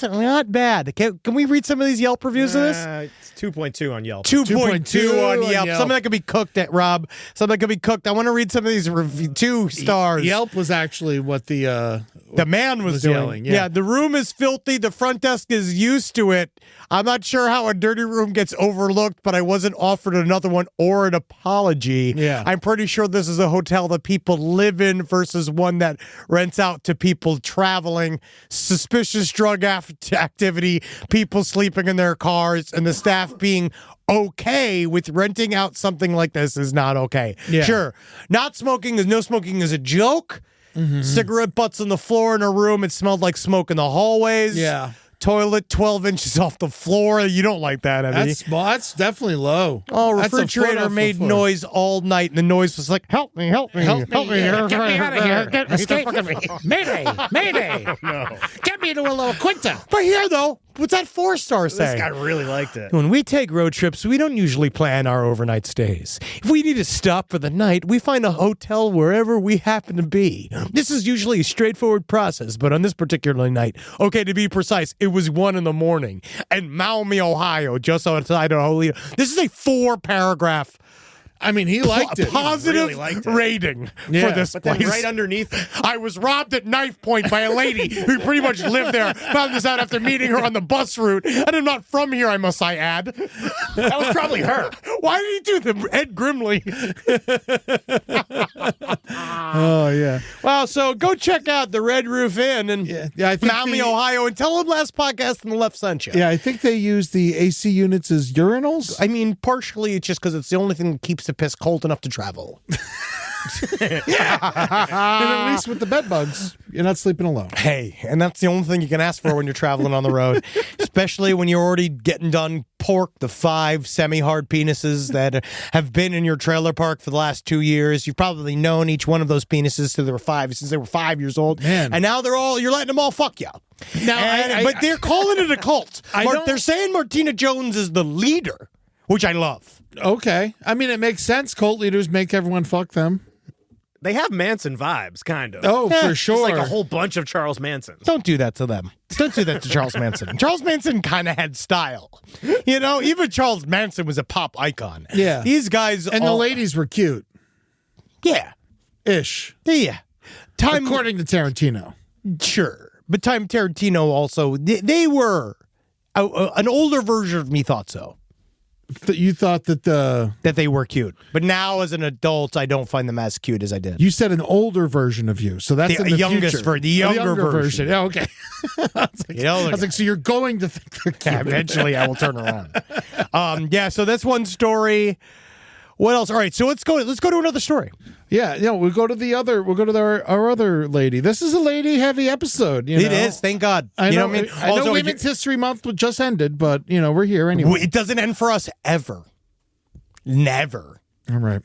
not bad. Can we read some of these Yelp reviews of this? It's 2.2 on Yelp. 2.2 on Yelp. Something that could be cooked at, Rob. Something that could be cooked. I want to read some of these 2 stars. Yelp was actually what the man was doing. Yelling. Yeah, the room is filthy. The front desk is used to it. I'm not sure how a dirty room gets overlooked, but I wasn't offered another one or an apology. Yeah. I'm pretty sure this is a hotel that people live in versus one that rents out to people traveling. Suspicious drug activity, people sleeping in their cars, and the staff being okay with renting out something like this is not okay. Yeah. Sure, no smoking is a joke. Cigarette butts on the floor in a room. It smelled like smoke in the hallways. Yeah. Toilet 12 inches off the floor. You don't like that, Eddie. That's small. That's definitely low. Oh, That's a foot refrigerator off the made floor. noise all night, and the noise was like, help me, help me, help me. Get me out of here. Get me Escape. the fuck out of here. Mayday. No. Get me to a little Quinta. But here, though, what's that 4-star This say? guy really liked it. When we take road trips, we don't usually plan our overnight stays. If we need to stop for the night, we find a hotel wherever we happen to be. This is usually a straightforward process, but on this particular night, okay, to be precise, it was 1 a.m. in Maumee, Ohio, just outside of Toledo. This is a 4-paragraph I mean, he liked it. positive really liked it. rating for this But place. then right underneath it, I was robbed at knife point by a lady who pretty much lived there. Found this out after meeting her on the bus route. And I'm not from here, I must add. that was probably her. Why did he do the Ed Grimley? Oh, yeah. Well, so go check out the Red Roof Inn in I think Maumee, Ohio, and tell them last podcast on the left sent you. Yeah, I think they use the AC units as urinals. I mean, partially it's just because it's the only thing that keeps the piss cold enough to travel. And at least with the bed bugs, you're not sleeping alone. Hey, and that's the only thing you can ask for when you're traveling on the road, especially when you're already getting done pork the 5 semi-hard penises that have been in your trailer park for the last 2 years. You've probably known each one of those penises since they were 5 years old. Man. And now you're letting them all fuck you. Now, But they're calling it a cult. don't- They're saying Martina Jones is the leader, which I love. Okay. I mean, it makes sense. Cult leaders make everyone fuck them. They have Manson vibes, kind of. Oh, for It's sure. like a whole bunch of Charles Mansons. Don't do that to them. Don't do that to Charles Manson. Charles Manson kind of had style. You know, even Charles Manson was a pop icon. Yeah. These guys And the ladies were cute. Yeah. Ish. Yeah. According to Tarantino. Sure. But Tarantino also, they were an older version of me thought so. You thought that That they were cute. But now as an adult, I don't find them as cute as I did. you said an older version of you, so that's The in the youngest future. the younger version. Yeah, okay. I was like, so you're going to think they're cute. Yeah, eventually I will turn around. Yeah, so that's one story. What else? All right, so let's go to another story. Yeah, we'll go to our other lady. This is a lady heavy episode. You know? It is, thank God. I know. What I mean? I know Also, Women's History Month just ended, but we're here anyway. it doesn't end for us ever. Never. All right.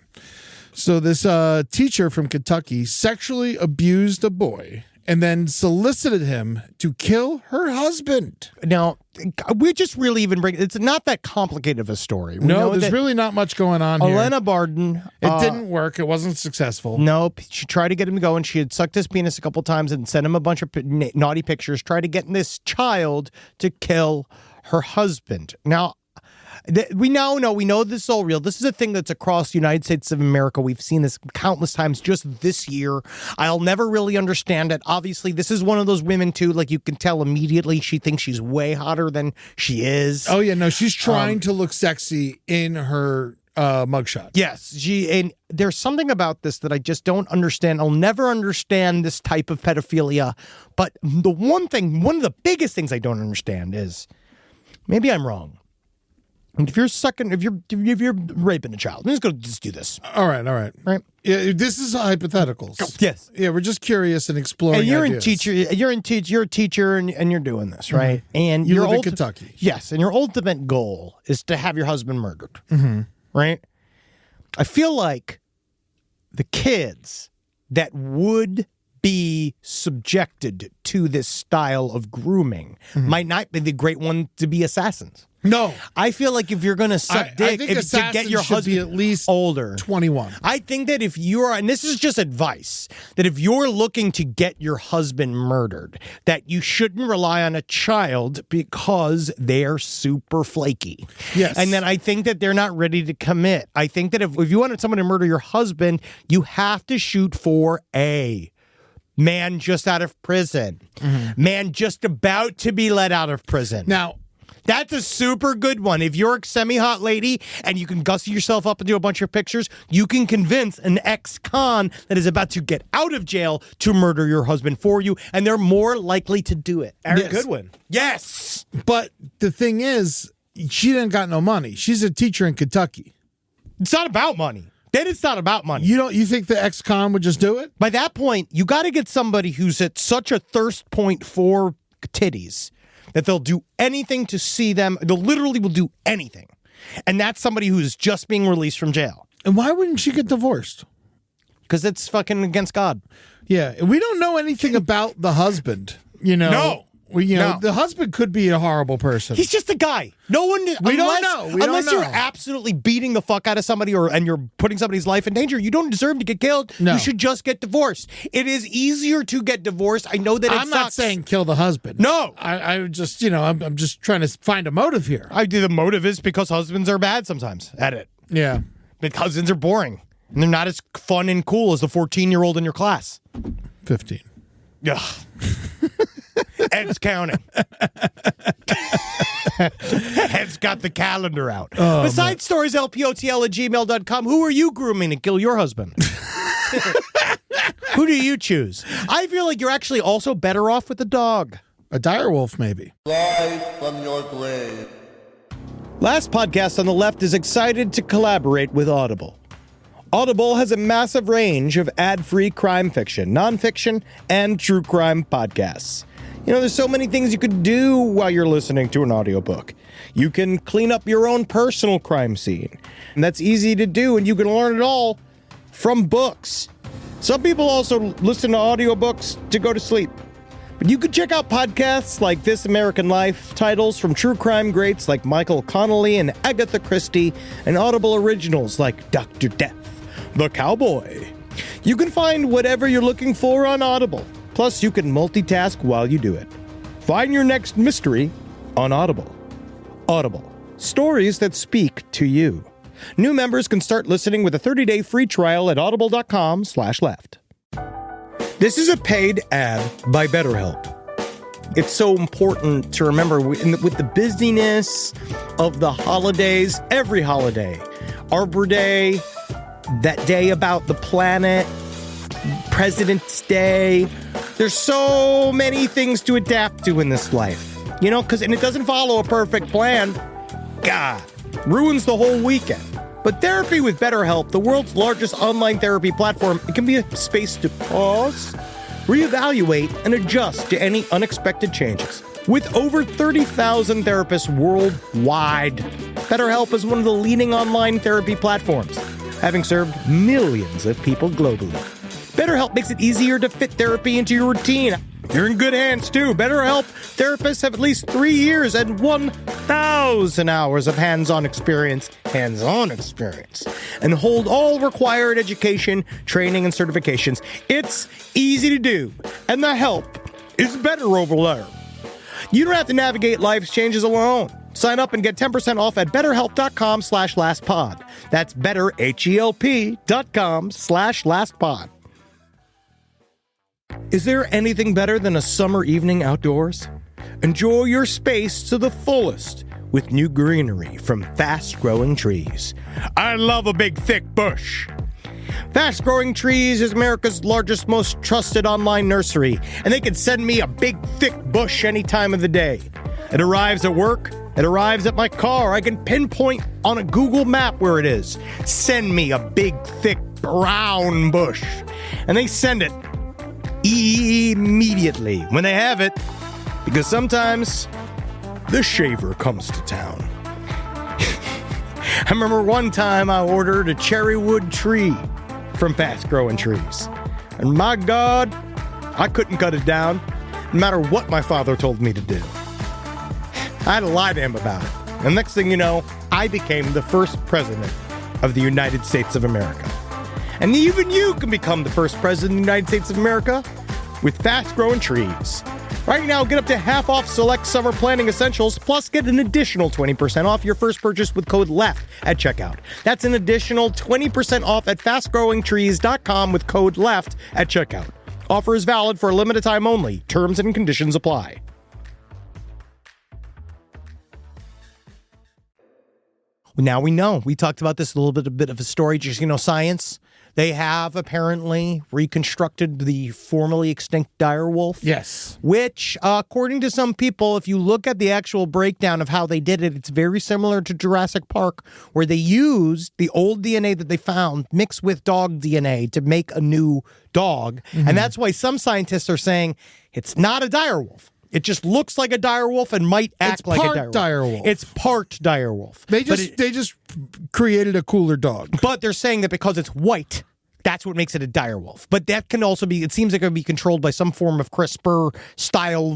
So this teacher from Kentucky sexually abused a boy and then solicited him to kill her husband. Now, we just really it's not that complicated of a story. We No, know there's that really not much going on here. Elena Barden. It didn't work. It wasn't successful. Nope. She tried to get him to go, and she had sucked his penis a couple times and sent him a bunch of naughty pictures, tried to get this child to kill her husband. Now, We know this is all real. This is a thing that's across the United States of America. We've seen this countless times just this year. I'll never really understand it. Obviously, this is one of those women, too. Like, you can tell immediately she thinks she's way hotter than she is. Oh, yeah. No, she's trying to look sexy in her mugshot. Yes. And there's something about this that I just don't understand. I'll never understand this type of pedophilia. But one of the biggest things I don't understand is, maybe I'm wrong. And if you're raping a child, I'm just do this. All right. Right? Yeah, this is hypotheticals. Yes. Yeah, we're just curious and exploring. And you're ideas. you're a teacher, and you're doing this, right? Mm-hmm. And You your live in Kentucky. Yes, and your ultimate goal is to have your husband murdered, right? I feel like the kids that would be subjected to this style of grooming might not be the great one to be assassins. No, I feel like if you're going to suck dick, think to get your should husband be at least older, 21. I think that if you're, and this is just advice, that if you're looking to get your husband murdered, that you shouldn't rely on a child because they're super flaky. Yes. And then I think that they're not ready to commit. I think that if you wanted someone to murder your husband, you have to shoot for a man just out of prison, man just about to be let out of prison. Now, that's a super good one. If you're a semi-hot lady and you can gussy yourself up and do a bunch of pictures, you can convince an ex-con that is about to get out of jail to murder your husband for you, and they're more likely to do it. Eric Goodwin. Yes! but the thing is, she didn't got no money. She's a teacher in Kentucky. It's not about money. Then it's not about money. You think the ex-con would just do it? By that point, you got to get somebody who's at such a thirst point for titties that they'll do anything to see them. They literally will do anything. And that's somebody who's just being released from jail. And why wouldn't she get divorced? Because it's fucking against God. Yeah, and we don't know anything about the husband. No. No. The husband could be a horrible person. He's just a guy. No one. We don't know. We don't unless you're know. absolutely beating the fuck out of somebody, and you're putting somebody's life in danger. You don't deserve to get killed. No. You should just get divorced. It is easier to get divorced. I know that. I'm not saying kill the husband. No. I just I'm just trying to find a motive here. The motive is because husbands are bad sometimes at it. Yeah, Because husbands are boring and they're not as fun and cool as the 14-year-old in your class. 15. Ugh. Ed's counting. Ed's got the calendar out. Besides stories, lpotl@gmail.com. Who are you grooming to kill your husband? Who do you choose? I feel like you're actually also better off with the dog. A direwolf, maybe. Rise from your grave. Last Podcast on the Left is excited to collaborate with Audible. Audible has a massive range of ad-free crime fiction, nonfiction, and true crime podcasts. There's so many things you could do while you're listening to an audiobook. You can clean up your own personal crime scene. And that's easy to do, and you can learn it all from books. Some people also listen to audiobooks to go to sleep. But you could check out podcasts like This American Life, titles from true crime greats like Michael Connelly and Agatha Christie, and Audible originals like Dr. Death, The Cowboy. You can find whatever you're looking for on Audible. Plus, you can multitask while you do it. Find your next mystery on Audible. Audible. Stories that speak to you. New members can start listening with a 30-day free trial at audible.com/left. This is a paid ad by BetterHelp. It's so important to remember with the busyness of the holidays, every holiday, Arbor Day, that day about the planet, President's Day. There's so many things to adapt to in this life, and it doesn't follow a perfect plan. God, ruins the whole weekend. But therapy with BetterHelp, the world's largest online therapy platform, it can be a space to pause, reevaluate, and adjust to any unexpected changes. With over 30,000 therapists worldwide, BetterHelp is one of the leading online therapy platforms, having served millions of people globally. BetterHelp makes it easier to fit therapy into your routine. You're in good hands, too. BetterHelp therapists have at least 3 years and 1,000 hours of hands-on experience, and hold all required education, training, and certifications. It's easy to do, and the help is better over there. You don't have to navigate life's changes alone. Sign up and get 10% off at betterhelp.com/lastpod. That's betterhelp.com/lastpod. Is there anything better than a summer evening outdoors? Enjoy your space to the fullest with new greenery from Fast Growing Trees. I love a big, thick bush. Fast Growing Trees is America's largest, most trusted online nursery, and they can send me a big, thick bush any time of the day. It arrives at work. It arrives at my car. I can pinpoint on a Google map where it is. Send me a big, thick, brown bush. And they send it immediately when they have it, because sometimes the shaver comes to town. I remember one time I ordered a cherry wood tree from Fast Growing Trees. And my God, I couldn't cut it down, no matter what my father told me to do. I had to lie to him about it. And next thing you know, I became the first president of the United States of America. And even you can become the first president of the United States of America with Fast Growing Trees. Right now, get up to half off select summer planting essentials, plus get an additional 20% off your first purchase with code LEFT at checkout. That's an additional 20% off at fastgrowingtrees.com with code LEFT at checkout. Offer is valid for a limited time only. Terms and conditions apply. Now we know. We talked about this a bit of a story, just, science. They have apparently reconstructed the formerly extinct dire wolf. Yes. Which, according to some people, if you look at the actual breakdown of how they did it, it's very similar to Jurassic Park, where they used the old DNA that they found mixed with dog DNA to make a new dog. Mm-hmm. And that's why some scientists are saying it's not a dire wolf. It just looks like a dire wolf and might act like a dire wolf. It's part dire wolf. They just created a cooler dog. But they're saying that because it's white, that's what makes it a dire wolf. But that can also be, it seems like it can be controlled by some form of CRISPR style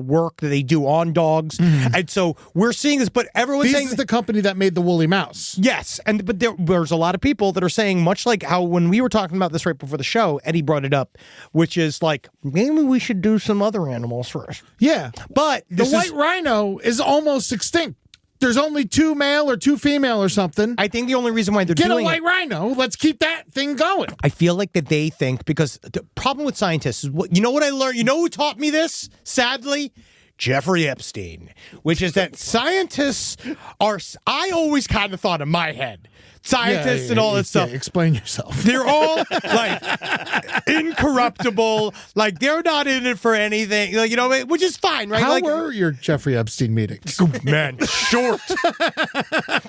work that they do on dogs. Mm-hmm. And so we're seeing this, but everyone's saying... This is the company that made the woolly mouse. Yes. But there's a lot of people that are saying, much like how when we were talking about this right before the show, Eddie brought it up, which is like, maybe we should do some other animals first. Yeah. But the white rhino is almost extinct. There's only 2 male or 2 female or something. I think the only reason why they're doing Get a white rhino. Let's keep that thing going. I feel like that they think, because the problem with scientists is, what I learned? You know who taught me this? Sadly, Jeffrey Epstein, which is that scientists are, I always kind of thought in my head, scientists and all that stuff. Yeah, explain yourself. They're all like incorruptible. Like they're not in it for anything. Like, which is fine, right? How were your Jeffrey Epstein meetings? Man, short.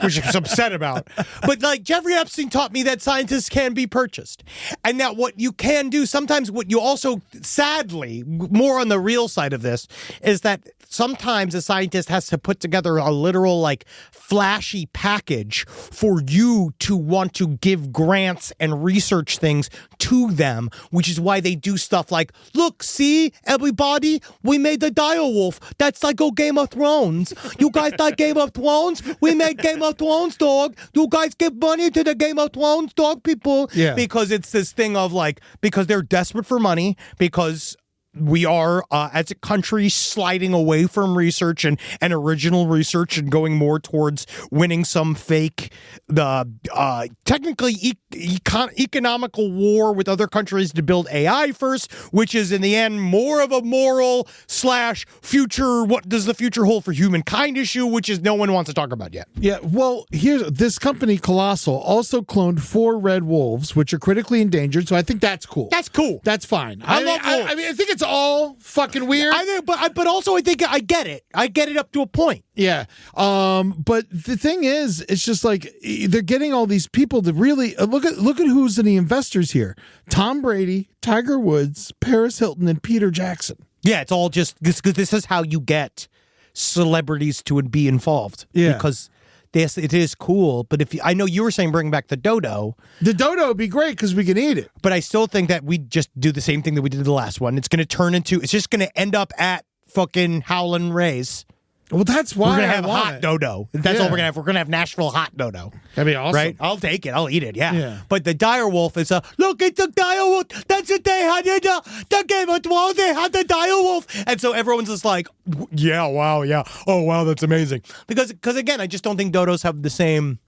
Which I'm upset about. But like Jeffrey Epstein taught me that scientists can be purchased, and that what you can do sometimes, what you also, sadly, more on the real side of this, is that sometimes a scientist has to put together a literal, like, flashy package for you to want to give grants and research things to them, which is why they do stuff like, look, see, everybody, we made the dire wolf. That's like Game of Thrones. You guys like Game of Thrones? We made Game of Thrones, dog. You guys give money to the Game of Thrones, dog people. Yeah. Because it's this thing of like, because they're desperate for money, because we are, as a country, sliding away from research and original research and going more towards winning some fake, technically economical war with other countries to build AI first, which is in the end more of a moral / future, what does the future hold for humankind issue, which is no one wants to talk about yet. Yeah, well, here's this company, Colossal, also cloned 4 red wolves, which are critically endangered, so I think that's cool. That's cool. That's fine. I love wolves. I think it's all fucking weird. But also I think I get it. I get it up to a point. Yeah. But the thing is, it's just like they're getting all these people to really look at who's in the investors here. Tom Brady, Tiger Woods, Paris Hilton, and Peter Jackson. Yeah, it's all just this is how you get celebrities to be involved. Yeah. Because it is cool, but I know you were saying bring back the dodo. The dodo would be great because we can eat it. But I still think that we just do the same thing that we did the last one. It's just going to end up at fucking Howlin' Ray's. Well, that's why We're gonna I have want hot it. dodo. That's all Yeah. we're gonna have. We're gonna have Nashville hot dodo. That'd be awesome. Right? I'll take it. I'll eat it. Yeah. Yeah. But the dire wolf is look at the dire wolf. That's what they had in the Game of Thrones. They had the dire wolf, and so everyone's just like, yeah, wow, yeah, oh wow, that's amazing. Because again, I just don't think dodos have the same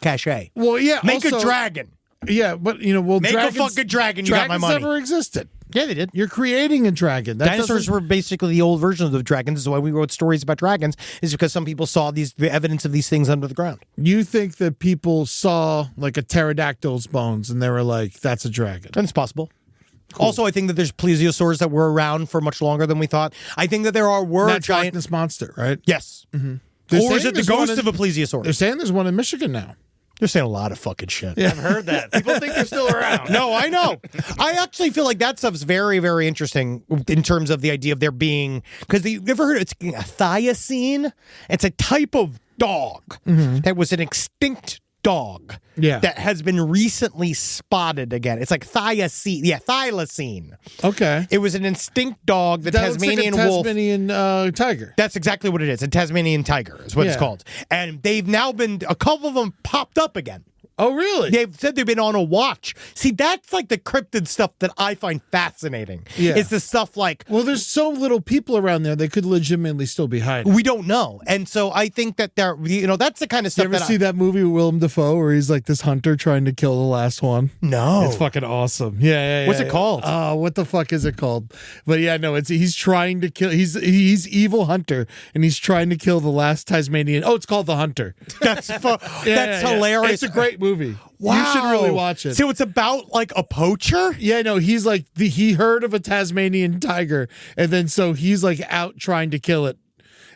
cachet. Well, yeah. Make also, a dragon. Yeah, but make a fucking dragon. You got my money. Never existed. Yeah, they did. You're creating a dragon. Dinosaurs were basically the old versions of dragons. This is why we wrote stories about dragons, is because some people saw the evidence of these things under the ground. You think that people saw like a pterodactyl's bones and they were like, that's a dragon? That's possible. Cool. Also, I think that there's plesiosaurs that were around for much longer than we thought. I think that there that giant Loch Ness monster, right? Yes. Mm-hmm. Or is it the ghost of a plesiosaur? They're saying there's one in Michigan now. They're saying a lot of fucking shit. I've heard that. People think they're still around. No, I know. I actually feel like that stuff's very, very interesting in terms of the idea of there being, because you ever heard it's a thylacine? It's a type of dog that was an extinct dog that has been recently spotted again. It's like thylacine. Yeah, thylacine. Okay. It was an extinct dog, the that Tasmanian looks like a wolf. Tasmanian tiger. That's exactly what it is. A Tasmanian tiger is what it's called. And they've now been, a couple of them popped up again. Oh, really? They've said they've been on a watch. See, that's like the cryptid stuff that I find fascinating. Yeah. It's the stuff like, well, there's so little people around there, they could legitimately still be hiding. we don't know. And so I think that that's the kind of You stuff ever that see that movie with Willem Dafoe where he's like this hunter trying to kill the last one? No. It's fucking awesome. Yeah. What's it called? What the fuck is it called? But yeah, no, he's trying to kill. He's evil hunter, and he's trying to kill the last Tasmanian. Oh, it's called The Hunter. That's hilarious. It's a great movie. Wow. You should really watch it. So it's about like a poacher? Yeah, no, he's like he heard of a Tasmanian tiger, and then so he's like out trying to kill it,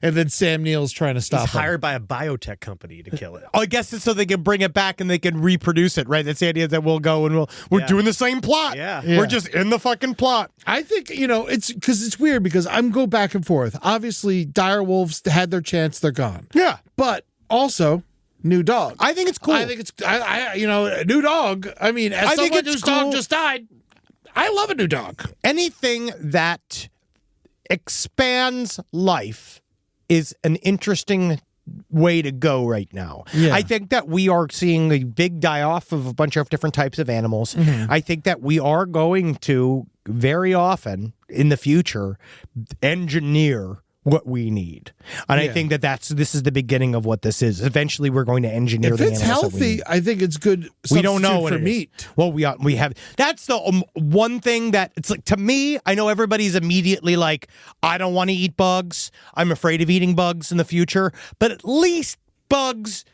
and then Sam Neill's trying to stop He's him. hired by a biotech company to kill it. I guess it's so they can bring it back and they can reproduce it, right? That's the idea that we'll go and we're doing the same plot. Yeah. We're just in the fucking plot. I think, it's because it's weird because I'm go back and forth. Obviously, dire wolves had their chance; they're gone. Yeah. But also, new dog. I think it's cool. I think it's a new dog. I mean, as I think someone it's whose cool. dog just died, I love a new dog. Anything that expands life is an interesting way to go right now. Yeah. I think that we are seeing a big die-off of a bunch of different types of animals. I think that we are going to, very often in the future, engineer what we need. And I think that this is the beginning of what this is. Eventually, we're going to engineer If the it's animals that we need. healthy, I think it's good. We don't know substitute what for it is. meat. Well, we have. That's the one thing that it's like to me. I know everybody's immediately like, I don't want to eat bugs. I'm afraid of eating bugs in the future. But at least bugs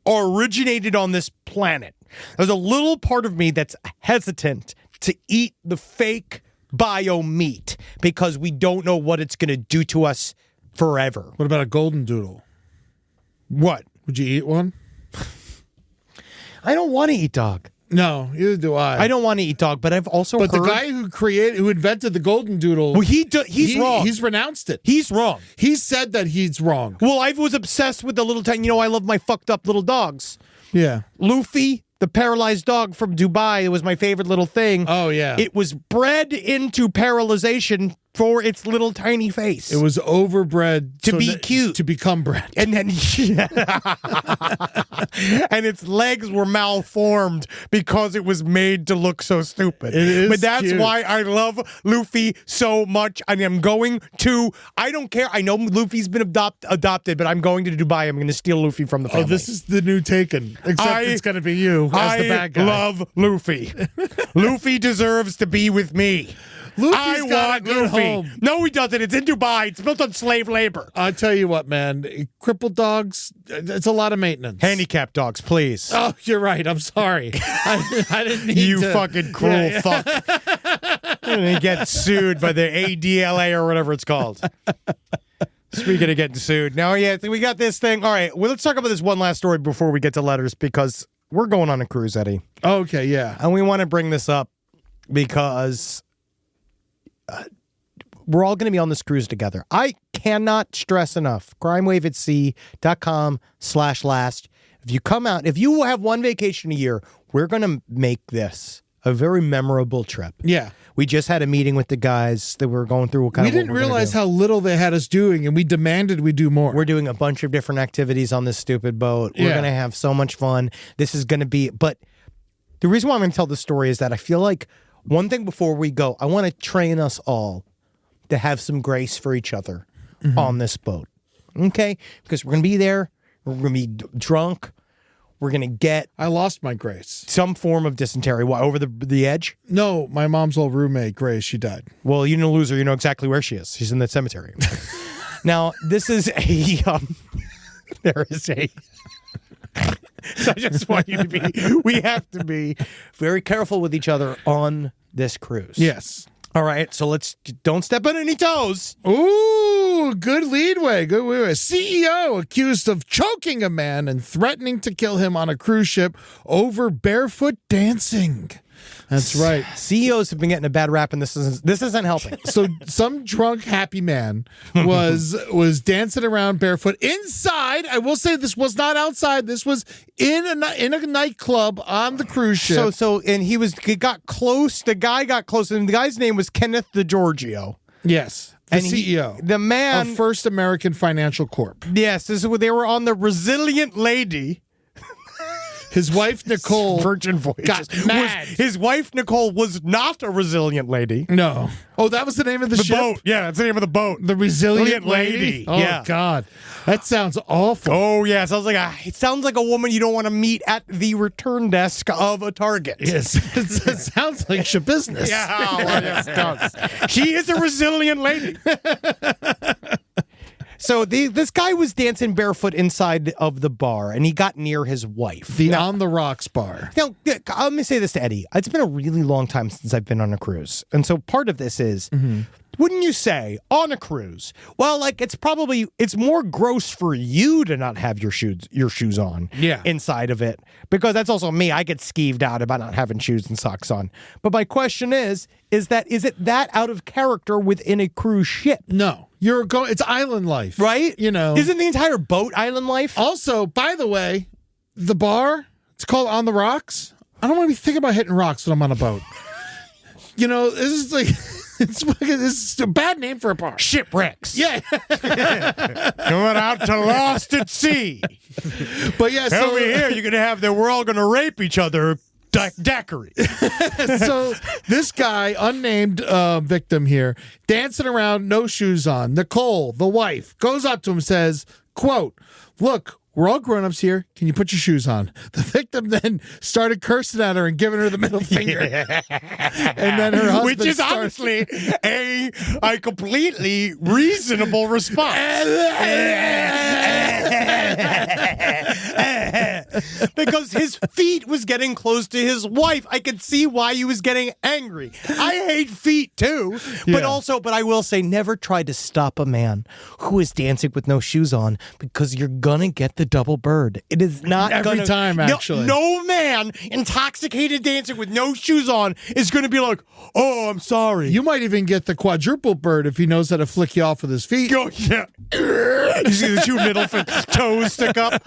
originated on this planet. There's a little part of me that's hesitant to eat the fake bio meat because we don't know what it's going to do to us forever. What about a golden doodle? What? Would you eat one? I don't want to eat dog. No, neither do I. I don't want to eat dog, but I've also But heard... the guy who invented the golden doodle, Well, he's wrong. He's renounced it. He's wrong. He said that he's wrong. Well, I was obsessed with the little tiny... I love my fucked up little dogs. Yeah. Luffy, the paralyzed dog from Dubai, it was my favorite little thing. Oh, yeah. It was bred into paralyzation for its little tiny face. It was overbred To be cute. to become bred. And then, and its legs were malformed because it was made to look so stupid. It is but that's cute. why I love Luffy so much. And I'm going to, I don't care. I know Luffy's been adopted, but I'm going to Dubai. I'm going to steal Luffy from the family. Oh, this is the new Taken. Except it's going to be you as the bad guy. I love Luffy. Luffy deserves to be with me. Luffy's I got a want good Luffy. home. No, he doesn't. It's in Dubai. It's built on slave labor. I tell you what, man. Crippled dogs, it's a lot of maintenance. Handicapped dogs, please. Oh, you're right. I'm sorry. I didn't mean You to. fucking cruel fuck. You're gonna get sued by the ADLA or whatever it's called. Speaking of getting sued. Now, yeah, we got this thing. All right, well, let's talk about this one last story before we get to letters because we're going on a cruise, Eddie. Okay, yeah. And we want to bring this up because we're all going to be on this cruise together. I cannot stress enough. crimewaveatsea.com/last. If you come out, if you have one vacation a year, we're going to make this a very memorable trip. Yeah. We just had a meeting with the guys that were going through what kind We of what didn't we're gonna realize do. how little they had us doing, and we demanded we do more. We're doing a bunch of different activities on this stupid boat. We're Yeah. going to have so much fun. This is going to be, but the reason why I'm going to tell this story is that I feel like one thing before we go, I want to train us all to have some grace for each other on this boat. Okay? Because we're going to be there. We're going to be drunk. We're going to get I lost my Grace. some form of dysentery. Why, over the edge? No, my mom's old roommate, Grace, she died. Well, you didn't lose her. You know exactly where she is. She's in the cemetery. Now, this is a... there is a... So I just want you to be... We have to be very careful with each other on this cruise. Yes. All right, so don't step on any toes. Ooh, good leadway. Good leadway. CEO accused of choking a man and threatening to kill him on a cruise ship over barefoot dancing. That's right. CEOs have been getting a bad rap, and this isn't helping. So some drunk happy man was dancing around barefoot inside. I will say this was not outside. This was in a nightclub on the cruise ship. And he got close. The guy got close, and the guy's name was Kenneth DeGiorgio. Yes. The And CEO. the man of First American Financial Corp. Yes, this is what they were on the Resilient Lady. His wife, Nicole, Virgin Voyages. got mad. His wife, Nicole, was not a resilient lady. No. Oh, that was the name of the ship? Boat. Yeah, that's the name of the boat. The Resilient Lady. Lady? Oh, Yeah. God. That sounds awful. Oh, yeah. It sounds like a woman you don't want to meet at the return desk of a Target. Yes. It sounds like Schabusiness. Yeah, well, yes, it does. She is a resilient lady. So this guy was dancing barefoot inside of the bar, and he got near his wife. The On the Rocks bar. Now, let me say this to Eddie. It's been a really long time since I've been on a cruise. And so part of this is, wouldn't you say, on a cruise, well, like, it's more gross for you to not have your shoes on inside of it. Because that's also me. I get skeeved out about not having shoes and socks on. But my question is it that out of character within a cruise ship? No. It's island life. Right? You know. Isn't the entire boat island life? Also, by the way, the bar, it's called On the Rocks. I don't want to be thinking about hitting rocks when I'm on a boat. You know, this is like... This is a bad name for a bar. Shipwrecks. Yeah. Going out to Lost at Sea. But yeah, so over here, you're going to have we're all going to rape each other daiquiri. So this guy, unnamed victim here, dancing around, no shoes on. Nicole, the wife, goes up to him and says, quote, "Look, we're all grown-ups here. Can you put your shoes on?" The victim then started cursing at her and giving her the middle finger. And then her husband Which is honestly a completely reasonable response. Because his feet was getting close to his wife. I could see why he was getting angry. I hate feet too. But I will say, never try to stop a man who is dancing with no shoes on, because you're gonna get the double bird. It is not every time, actually. No man intoxicated dancing with no shoes on is gonna be like, "Oh, I'm sorry." You might even get the quadruple bird if he knows how to flick you off with his feet. Oh, yeah. You see the two middle toes stick up?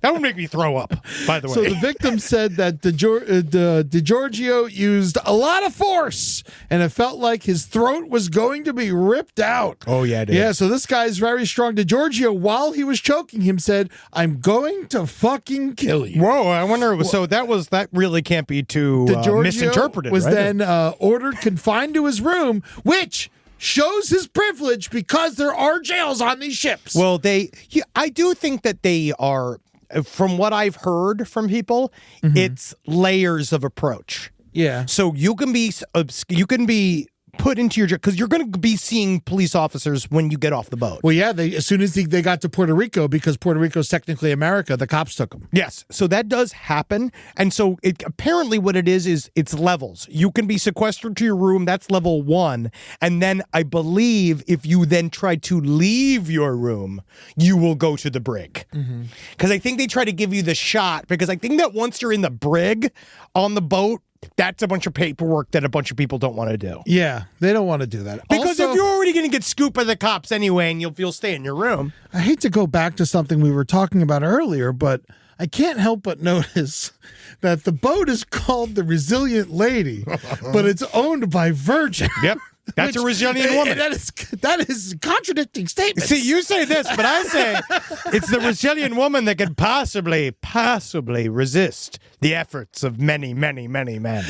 That would make me throw up, by the way. So the victim said that DeGiorgio used a lot of force, and it felt like his throat was going to be ripped out. Oh, yeah, dude. Yeah, so this guy's very strong. DeGiorgio, while he was choking him, said, "I'm going to fucking kill you." Whoa, I wonder. So that really can't be too misinterpreted. Was right? then ordered confined to his room, which shows his privilege because there are jails on these ships. Well, I do think that they are. From what I've heard from people, it's layers of approach. Yeah. So you can be put into your, because you're going to be seeing police officers when you get off the boat. Well, yeah, as soon as they got to Puerto Rico, because Puerto Rico is technically America, the cops took them. Yes, so that does happen. And so apparently what it is it's levels. You can be sequestered to your room, that's level 1. And then I believe if you then try to leave your room, you will go to the brig. Because I think they try to give you the shot, because I think that once you're in the brig on the boat, that's a bunch of paperwork that a bunch of people don't want to do. Yeah, they don't want to do that. Because Also, if you're already going to get scooped by the cops anyway, and you'll stay in your room. I hate to go back to something we were talking about earlier, but I can't help but notice that the boat is called the Resilient Lady, but it's owned by Virgin. Yep. That's a resilient woman. That is contradicting statements. See, you say this, but I say it's the resilient woman that can possibly resist the efforts of many, many, many men.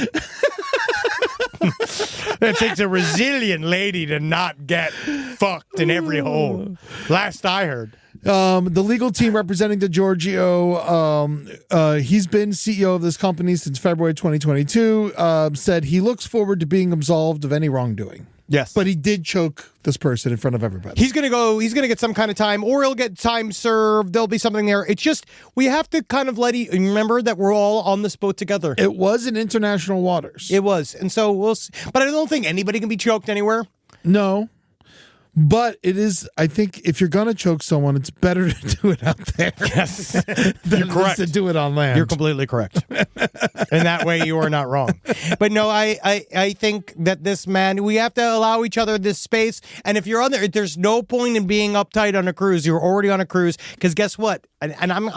It takes a resilient lady to not get fucked in every hole. Last I heard. The legal team representing DeGiorgio, he's been CEO of this company since February 2022, said he looks forward to being absolved of any wrongdoing. Yes. But he did choke this person in front of everybody. He's going to get some kind of time, or he'll get time served. There'll be something there. It's just, we have to kind of remember that we're all on this boat together. It was in international waters. It was. And so we'll see. But I don't think anybody can be choked anywhere. No. But it is, I think, if you're going to choke someone, it's better to do it out there. Yes. than You're correct. to do it on land. You're completely correct. And that way you are not wrong. But no, I think that this man, we have to allow each other this space. And if you're on there, there's no point in being uptight on a cruise. You're already on a cruise. Because guess what? And I'm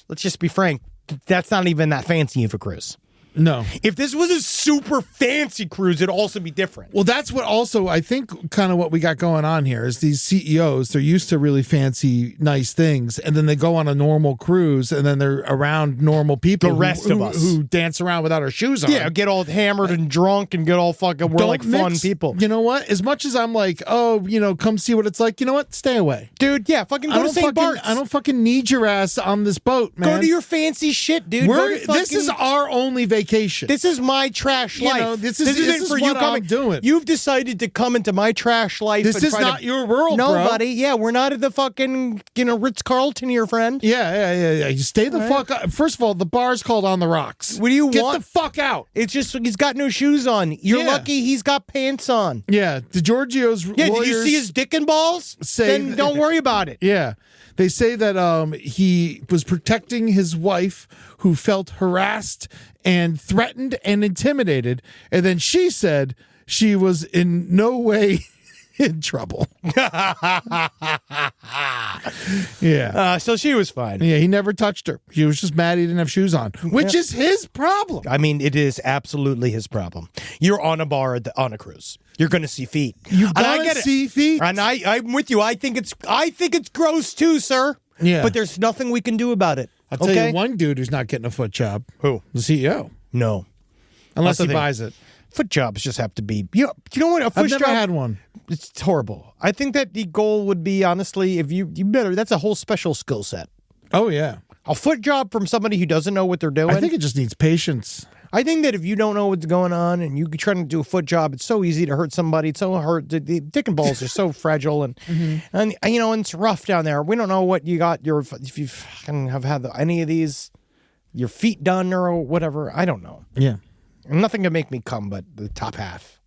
let's just be frank. That's not even that fancy of a cruise. No. If this was a super fancy cruise, it'd also be different. Well, that's what also, I think, kind of what we got going on here is these CEOs, they're used to really fancy, nice things, and then they go on a normal cruise, and then they're around normal people. The rest of us. Who dance around without our shoes on. Yeah, get all hammered and drunk and get all fucking, we're like fun people. You know what? As much as I'm like, oh, come see what it's like, you know what? Stay away. Dude, yeah, fucking go to St. Bart's. I don't fucking need your ass on this boat, man. Go to your fancy shit, dude. This is our only vacation. This is my trash life. This is for what you coming. I'm doing. You've decided to come into my trash life. This is not your world, no, bro. buddy. Yeah, we're not at the fucking Ritz-Carlton here, friend. Yeah. You stay the fuck up. First of all, the bar's called On the Rocks. What do you Get want? the fuck out. It's just he's got no shoes on. You're lucky he's got pants on. Yeah, DeGiorgio's Yeah, lawyers did you see his dick and balls? Then don't worry about it. Yeah. They say that he was protecting his wife who felt harassed and threatened and intimidated. And then she said she was in no way in trouble. Yeah. So she was fine. Yeah, he never touched her. He was just mad he didn't have shoes on, which is his problem. I mean, it is absolutely his problem. You're on a bar on a cruise. You're going to see feet. You're going to see feet. And I'm with you. I think it's gross too, sir. Yeah. But there's nothing we can do about it. I'll tell you one dude who's not getting a foot job. Who? The CEO. No. Unless That's he the thing. buys it. Foot jobs just have to be. You know what? A foot I've never job, had one. It's horrible. I think that the goal would be, honestly, if you better. That's a whole special skill set. Oh, yeah. A foot job from somebody who doesn't know what they're doing. I think it just needs patience. I think that if you don't know what's going on and you're trying to do a foot job, it's so easy to hurt somebody. It's so hurt. The dick and balls are so fragile and and it's rough down there. We don't know what you got. If you fucking have had any of these, your feet done or whatever. I don't know. Yeah. Nothing can make me come, but the top half.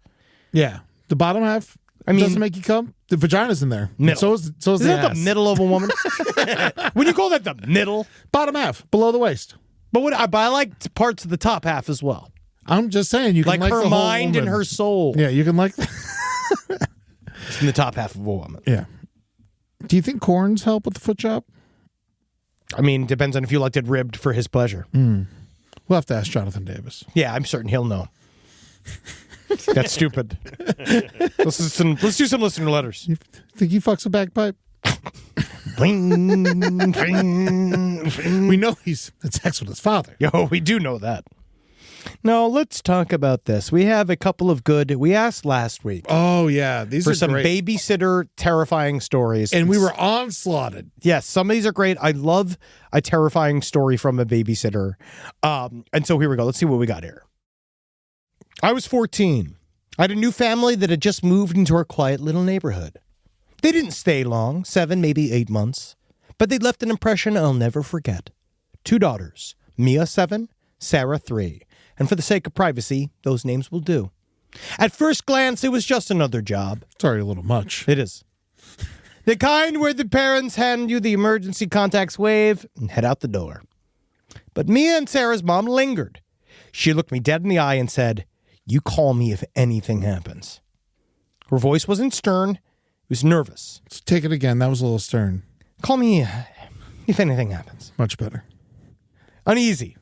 Yeah. The bottom half. Doesn't make you come. The vagina's in there. Middle. So is Isn't the that ass. the middle of a woman? When you call that the middle, Bottom half, below the waist. but I like parts of the top half as well, I'm just saying you can like like her the whole mind and woman. her soul. Yeah, you can like. It's in the top half of a woman. Yeah. Do you think corns help with the foot job? I mean, depends on if you liked it ribbed for his pleasure. We'll have to ask Jonathan Davis. Yeah, I'm certain he'll know. That's stupid. Let's do some listener letters. You think he fucks a bagpipe? Bling, bling, bling. We know he's had sex with his father. Yo, we do know that. Now, let's talk about this. We have a couple of good. We asked last week Oh yeah, these for are some great. babysitter terrifying stories. And we were onslaughted. Yes, some of these are great. I love a terrifying story from a babysitter. And so here we go. Let's see what we got here. I was 14. I had a new family that had just moved into our quiet little neighborhood. They didn't stay long, 7, maybe 8 months, but they left an impression I'll never forget. 2 daughters, Mia 7, Sarah 3. And for the sake of privacy, those names will do. At first glance, it was just another job. Sorry, a little much. It is. The kind where the parents hand you the emergency contacts wave and head out the door. But Mia and Sarah's mom lingered. She looked me dead in the eye and said, "You call me if anything happens." Her voice wasn't stern. It was nervous. Let's take it again. That was a little stern. Call me if anything happens. Much better. Uneasy.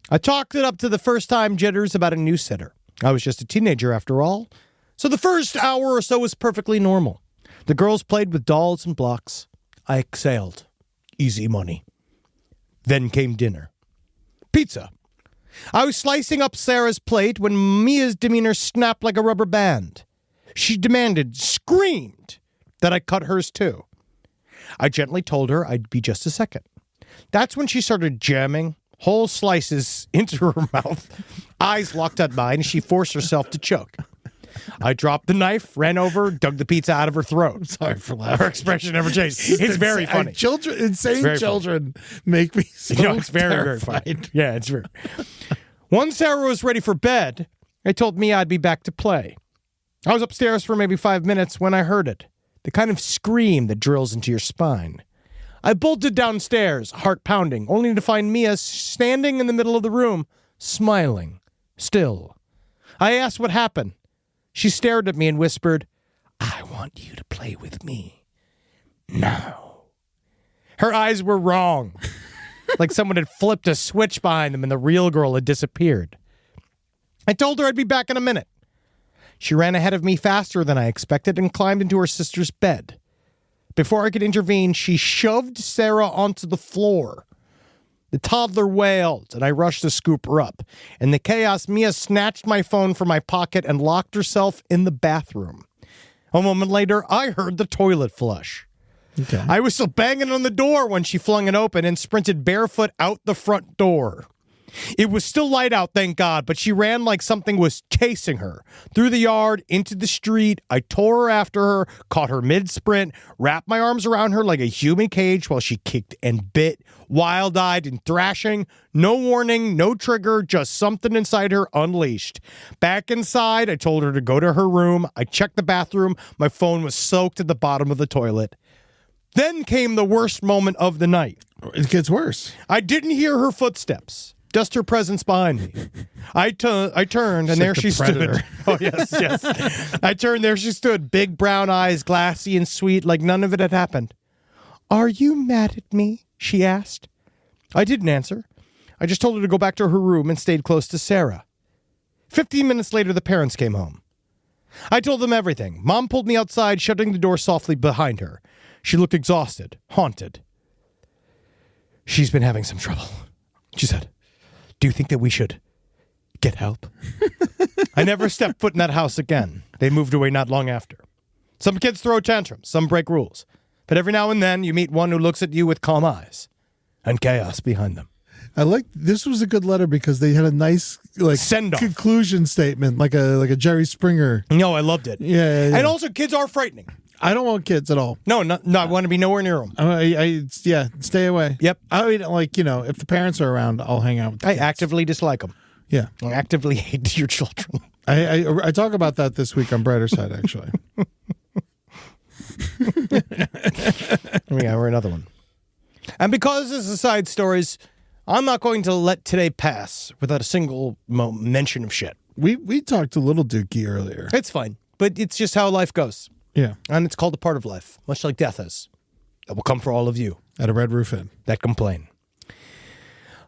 I chalked it up to the first-time jitters about a new sitter. I was just a teenager after all, so the first hour or so was perfectly normal. The girls played with dolls and blocks. I exhaled. Easy money. Then came dinner. Pizza. I was slicing up Sarah's plate when Mia's demeanor snapped like a rubber band. She demanded, screamed, that I cut hers too. I gently told her I'd be just a second. That's when she started jamming whole slices into her mouth, eyes locked on mine, and she forced herself to choke. I dropped the knife, ran over, dug the pizza out of her throat. I'm sorry for laughing. Her expression never changed. It's very funny. Insane children make me so it's very, terrified. very funny. Yeah, it's very. Once Sarah was ready for bed, I told Mia I'd be back to play. I was upstairs for maybe 5 minutes when I heard it. The kind of scream that drills into your spine. I bolted downstairs, heart pounding, only to find Mia standing in the middle of the room, smiling, still. I asked what happened. She stared at me and whispered, I want you to play with me. Now. Her eyes were wrong. Like someone had flipped a switch behind them and the real girl had disappeared. I told her I'd be back in a minute. She ran ahead of me faster than I expected and climbed into her sister's bed. Before I could intervene, she shoved Sarah onto the floor. The toddler wailed, and I rushed to scoop her up. In the chaos, Mia snatched my phone from my pocket and locked herself in the bathroom. A moment later, I heard the toilet flush. Okay. I was still banging on the door when she flung it open and sprinted barefoot out the front door. It was still light out, thank God, but she ran like something was chasing her. Through the yard, into the street, I tore her after her, caught her mid-sprint, wrapped my arms around her like a human cage while she kicked and bit, wild-eyed and thrashing. No warning, no trigger, just something inside her unleashed. Back inside, I told her to go to her room. I checked the bathroom. My phone was soaked at the bottom of the toilet. Then came the worst moment of the night. It gets worse. I didn't hear her footsteps. Just her presence behind me. I turned, and there she stood. Oh, yes. I turned, there she stood, big brown eyes, glassy and sweet, like none of it had happened. Are you mad at me? She asked. I didn't answer. I just told her to go back to her room and stayed close to Sarah. 15 minutes later, the parents came home. I told them everything. Mom pulled me outside, shutting the door softly behind her. She looked exhausted, haunted. She's been having some trouble, she said. Do you think that we should get help? I never stepped foot in that house again. They moved away not long after. Some kids throw tantrums, some break rules. But every now and then you meet one who looks at you with calm eyes and chaos behind them. I like this was a good letter because they had a nice send-off conclusion statement, like a Jerry Springer. No, I loved it. Yeah. And also kids are frightening. I don't want kids at all. No, I want to be nowhere near them. Stay away. Yep. I mean, if the parents are around, I'll hang out with the kids. Actively dislike them. Yeah. I actively hate your children. I talk about that this week on Brighter Side, actually. Yeah, we're another one. And because this is side stories, I'm not going to let today pass without a single mention of shit. We talked to Little Dookie earlier. It's fine, but it's just how life goes. Yeah. And it's called a part of life, much like death is. That will come for all of you. At a Red Roof Inn. That complain.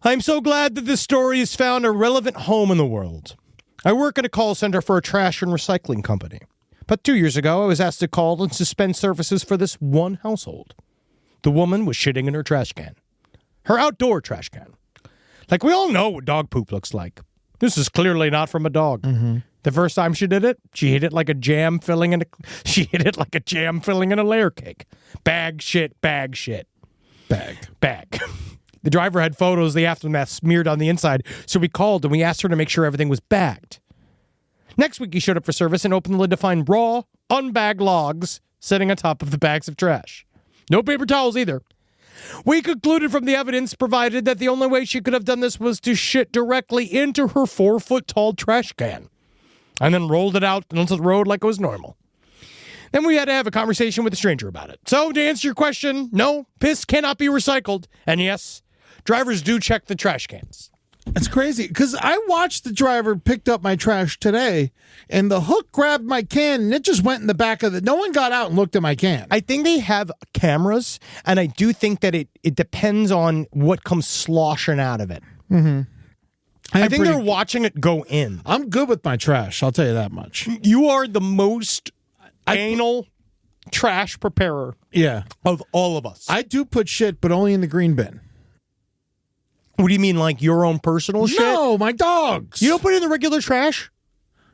I'm so glad that this story has found a relevant home in the world. I work at a call center for a trash and recycling company. But 2 years ago, I was asked to call and suspend services for this one household. The woman was shitting in her trash can. Her outdoor trash can. Like, we all know what dog poop looks like. This is clearly not from a dog. Mm-hmm. The first time she did it, she hit it like a jam filling in a layer cake. Bag shit. Bag. The driver had photos of the aftermath smeared on the inside, so we called and we asked her to make sure everything was bagged. Next week, he showed up for service and opened the lid to find raw, unbagged logs sitting on top of the bags of trash. No paper towels either. We concluded from the evidence provided that the only way she could have done this was to shit directly into her 4-foot-tall trash can, and then rolled it out onto the road like it was normal. Then we had to have a conversation with a stranger about it. So, to answer your question, no, piss cannot be recycled. And yes, drivers do check the trash cans. It's crazy, because I watched the driver picked up my trash today, and the hook grabbed my can, and it just went in the back of the... No one got out and looked at my can. I think they have cameras, and I do think that it depends on what comes sloshing out of it. I think they're watching it go in. I'm good with my trash. I'll tell you that much. You are the most anal trash preparer Yeah. of all of us. I do put shit, but only in the green bin. What do you mean, like your own personal shit? No, my dogs. You don't put it in the regular trash?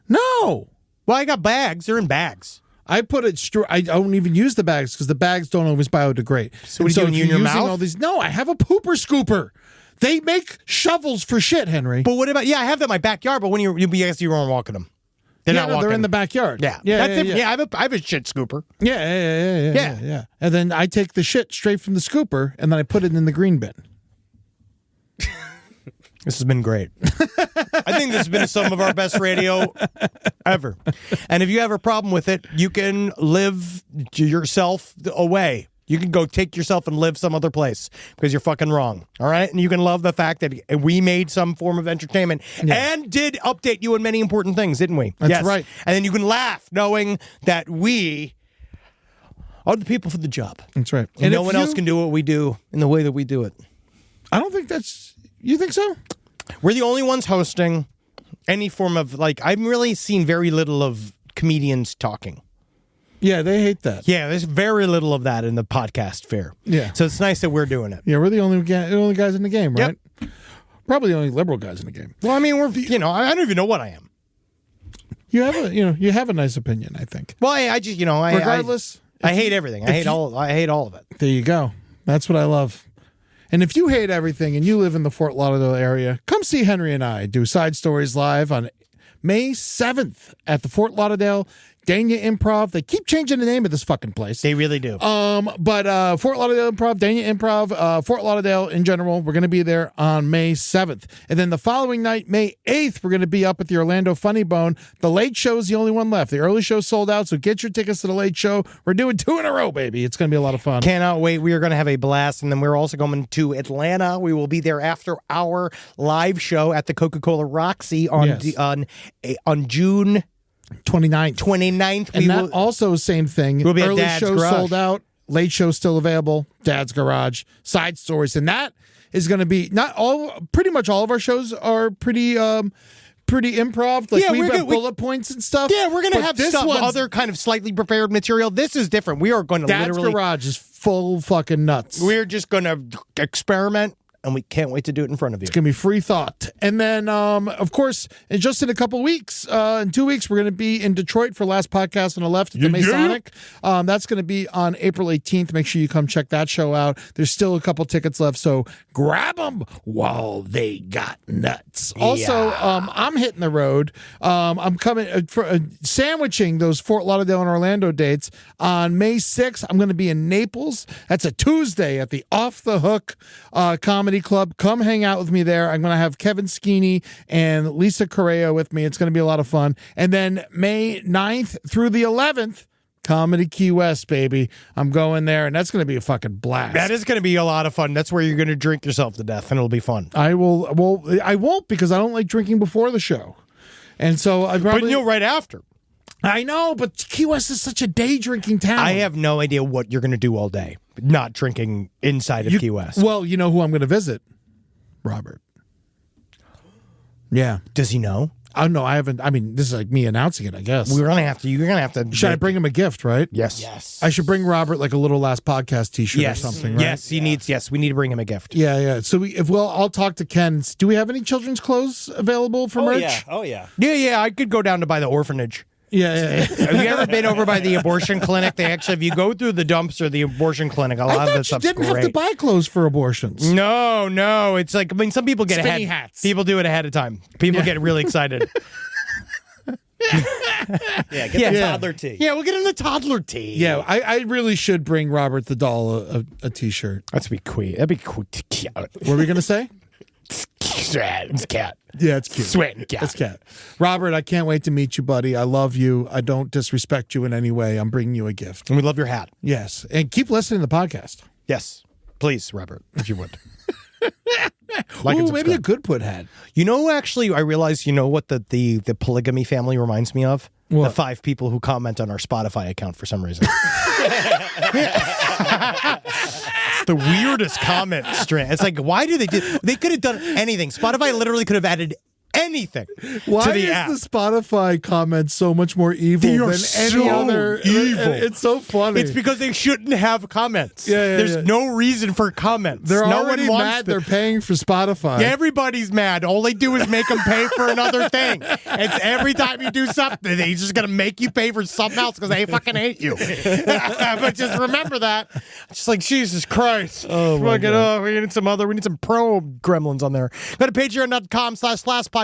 No. Well, I got bags. They're in bags. I put it I don't even use the bags because the bags don't always biodegrade. So what are you doing, if you in you're your using mouth? all these, no, I have a pooper scooper. They make shovels for shit, Henry. But what about, I have that in my backyard, but when you weren't walking them. They're not walking. They're in the backyard. Yeah. Yeah, That's yeah, different. yeah. I have a shit scooper. Yeah. And then I take the shit straight from the scooper and then I put it in the green bin. This has been great. I think this has been some of our best radio ever. And if you have a problem with it, you can live yourself away. You can go take yourself and live some other place because you're fucking wrong. All right? And you can love the fact that we made some form of entertainment and did update you on many important things, didn't we? That's right. And then you can laugh knowing that we are the people for the job. That's right. And no one else can do what we do in the way that we do it. I don't think that's... You think so? We're the only ones hosting any form of, I've really seen very little of comedians talking. Yeah, they hate that. Yeah, there's very little of that in the podcast fair. Yeah. So it's nice that we're doing it. Yeah, we're the only guys in the game, right? Yep. Probably the only liberal guys in the game. Well, I mean, I don't even know what I am. You have a nice opinion, I think. Well, I just, regardless, I hate everything. I hate all of it. There you go. That's what I love. And if you hate everything and you live in the Fort Lauderdale area, come see Henry and I do Side Stories live on May 7th at the Fort Lauderdale Dania Improv. They keep changing the name of this fucking place. They really do. But Fort Lauderdale Improv, Dania Improv, Fort Lauderdale in general, we're going to be there on May 7th. And then the following night, May 8th, we're going to be up at the Orlando Funny Bone. The late show is the only one left. The early show sold out, so get your tickets to the late show. We're doing 2 in a row, baby. It's going to be a lot of fun. Cannot wait. We are going to have a blast. And then we're also going to Atlanta. We will be there after our live show at the Coca-Cola Roxy on June 29th. And that also same thing. We'll be at early Dad's show Garage. sold out. Late show still available. Dad's Garage. Side Stories. And that is going to be pretty much all of our shows are pretty improv. We've got bullet points and stuff. Yeah, we're going to have other kind of slightly prepared material. This is different. We are going to Dad's Garage is full fucking nuts. We're just going to experiment. And we can't wait to do it in front of you. It's going to be free thought. And then, of course, just in a couple weeks, in 2 weeks, we're going to be in Detroit for Last Podcast on the Left at the Masonic. That's going to be on April 18th. Make sure you come check that show out. There's still a couple tickets left, so grab them while they got nuts. Also, I'm hitting the road. I'm coming for sandwiching those Fort Lauderdale and Orlando dates. On May 6th, I'm going to be in Naples. That's a Tuesday at the Off the Hook Comedy Club. Come hang out with me there. I'm going to have Kevin Skeeney and Lisa Correa with me. It's going to be a lot of fun. And then May 9th through the 11th, Comedy Key West, baby. I'm going there, and that's going to be a fucking blast. That is going to be a lot of fun. That's where you're going to drink yourself to death, and it'll be fun. I will. Well, I won't because I don't like drinking before the show. And so I probably... But you'll right after. I know, but Key West is such a day drinking town. I have no idea what you're going to do all day. Not drinking inside of Key West. Well, you know who I'm going to visit? Robert. Yeah. Does he know? Oh, no, I haven't. I mean, this is like me announcing it, I guess. You're going to have to. Should I bring him a gift, right? Yes. I should bring Robert like a little Last Podcast t-shirt or something, right? Yes, he needs. Yes, we need to bring him a gift. Yeah. So I'll talk to Ken. Do we have any children's clothes available for merch? Oh, yeah. Yeah, I could go down to buy the orphanage. Yeah. Have you ever been over by the abortion clinic? They actually, if you go through the dumpster, the abortion clinic, a lot of the stuff's you didn't have to buy clothes for abortions. No. It's like, some people get Spinny ahead. hats. People do it ahead of time. People get really excited. Get the toddler tee. Yeah, we'll get him the toddler tee. Yeah, I really should bring Robert the doll a t-shirt. That'd be cool. What were we going to say? It's cat. Yeah, it's cute. Sweating cat. It's cat. Robert, I can't wait to meet you, buddy. I love you. I don't disrespect you in any way. I'm bringing you a gift. And we love your hat. Yes. And keep listening to the podcast. Yes. Please, Robert, if you would. Ooh, maybe a good put hat. Actually, I realized, what the polygamy family reminds me of? What? The 5 people who comment on our Spotify account for some reason. the weirdest comment string. It's like, why do they do? They could have done anything. Spotify literally could have added anything Why to the is app. the Spotify comment so much more evil They are than any so other? evil. It's so funny. It's because they shouldn't have comments. Yeah, There's no reason for comments. They're no already one wants mad they're paying for Spotify. Everybody's mad. All they do is make them pay for another thing. It's every time you do something, they're just going to make you pay for something else because they fucking hate you. But just remember that. Just like, Jesus Christ. Oh, my God. We need some pro gremlins on there. Go to patreon.com/lastpodcastonleft.com.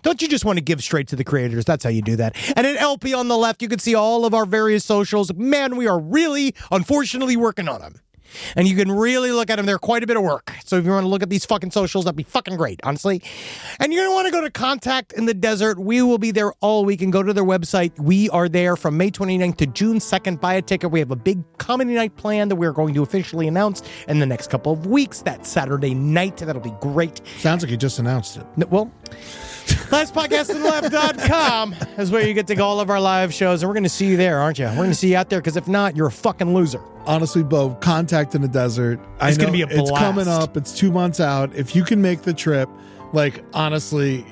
Don't you just want to give straight to the creators? That's how you do that. And at LP on the left, you can see all of our various socials. Man, we are really, unfortunately, working on them. And you can really look at them. They're quite a bit of work. So if you want to look at these fucking socials, that'd be fucking great, honestly. And you're going to want to go to Contact in the Desert. We will be there all week, and go to their website. We are there from May 29th to June 2nd. Buy a ticket. We have a big comedy night planned that we're going to officially announce in the next couple of weeks. That Saturday night. That'll be great. Sounds like you just announced it. Well, lastpodcastonleft.com is where you get to go all of our live shows, and we're going to see you there, aren't you? We're going to see you out there, because if not, you're a fucking loser. Honestly, Bo, Contact in the Desert. It's going to be a blast. It's coming up. It's 2 months out. If you can make the trip, like, honestly,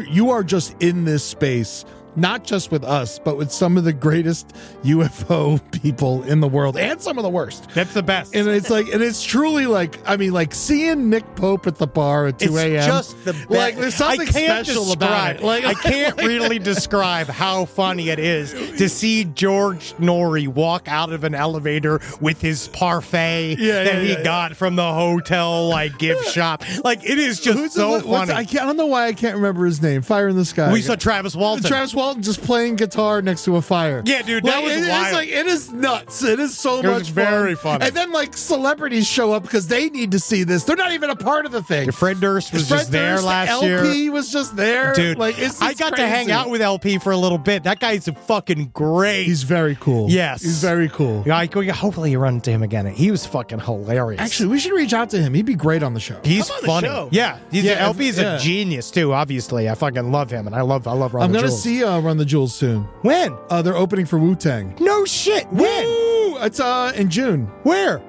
you are just in this space. Not just with us, but with some of the greatest UFO people in the world, and some of the worst. That's the best. And it's like, and it's truly like, I mean, like seeing Nick Pope at the bar at 2 a.m. It's just the best. Like, there's something special about it. Like, I can't really describe how funny it is to see George Norrie walk out of an elevator with his parfait that he got from the hotel, like, gift shop. Like, it is just funny. I don't know why I can't remember his name. Fire in the Sky. We saw Travis Walton. Travis Walton just playing guitar next to a fire. Yeah, dude, that was wild. It's like, it is nuts. It is so much was very funny. And then, like, celebrities show up because they need to see this. They're not even a part of the thing. Fred Durst was just there last year. LP was just there. Dude, like, it's I got crazy. to hang out with LP for a little bit. That guy's fucking great. He's very cool. Yes. He's very cool. Yeah, hopefully you run into him again. He was fucking hilarious. Actually, we should reach out to him. He'd be great on the show. He's Come on the funny. show. Yeah, LP's a genius too. Obviously, I fucking love him, and I love Run I'm the going to Jewels. see Run the Jewels soon. When? They're opening for Wu-Tang. No shit. When? Woo! It's in June. Where?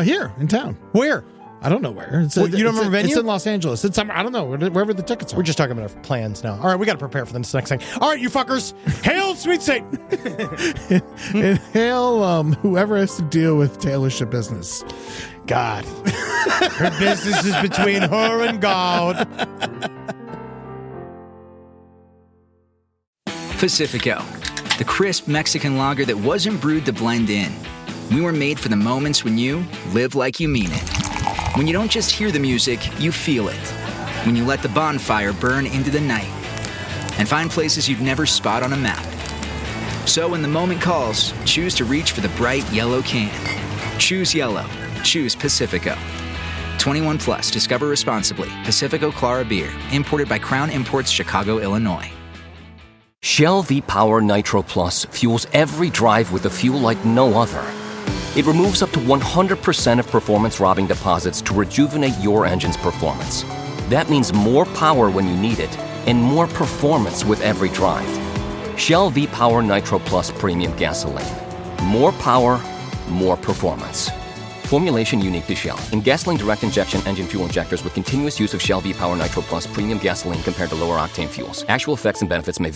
Here in town. Where? I don't know where. You don't remember venue? It's in Los Angeles. It's somewhere. I don't know. Wherever the tickets are. We're just talking about our plans now. All right, we got to prepare for this next thing. All right, you fuckers. Hail, sweet Satan. And hail whoever has to deal with Taylor Schabusiness. God. Her business is between her and God. Pacifico, the crisp Mexican lager that wasn't brewed to blend in. We were made for the moments when you live like you mean it. When you don't just hear the music, you feel it. When you let the bonfire burn into the night and find places you'd never spot on a map. So when the moment calls, choose to reach for the bright yellow can. Choose yellow. Choose Pacifico. 21 plus. Discover responsibly. Pacifico Clara Beer. Imported by Crown Imports, Chicago, Illinois. Shell V-Power Nitro Plus fuels every drive with a fuel like no other. It removes up to 100% of performance-robbing deposits to rejuvenate your engine's performance. That means more power when you need it, and more performance with every drive. Shell V-Power Nitro Plus Premium Gasoline. More power, more performance. Formulation unique to Shell. In gasoline direct injection engine fuel injectors with continuous use of Shell V-Power Nitro Plus Premium Gasoline compared to lower octane fuels. Actual effects and benefits may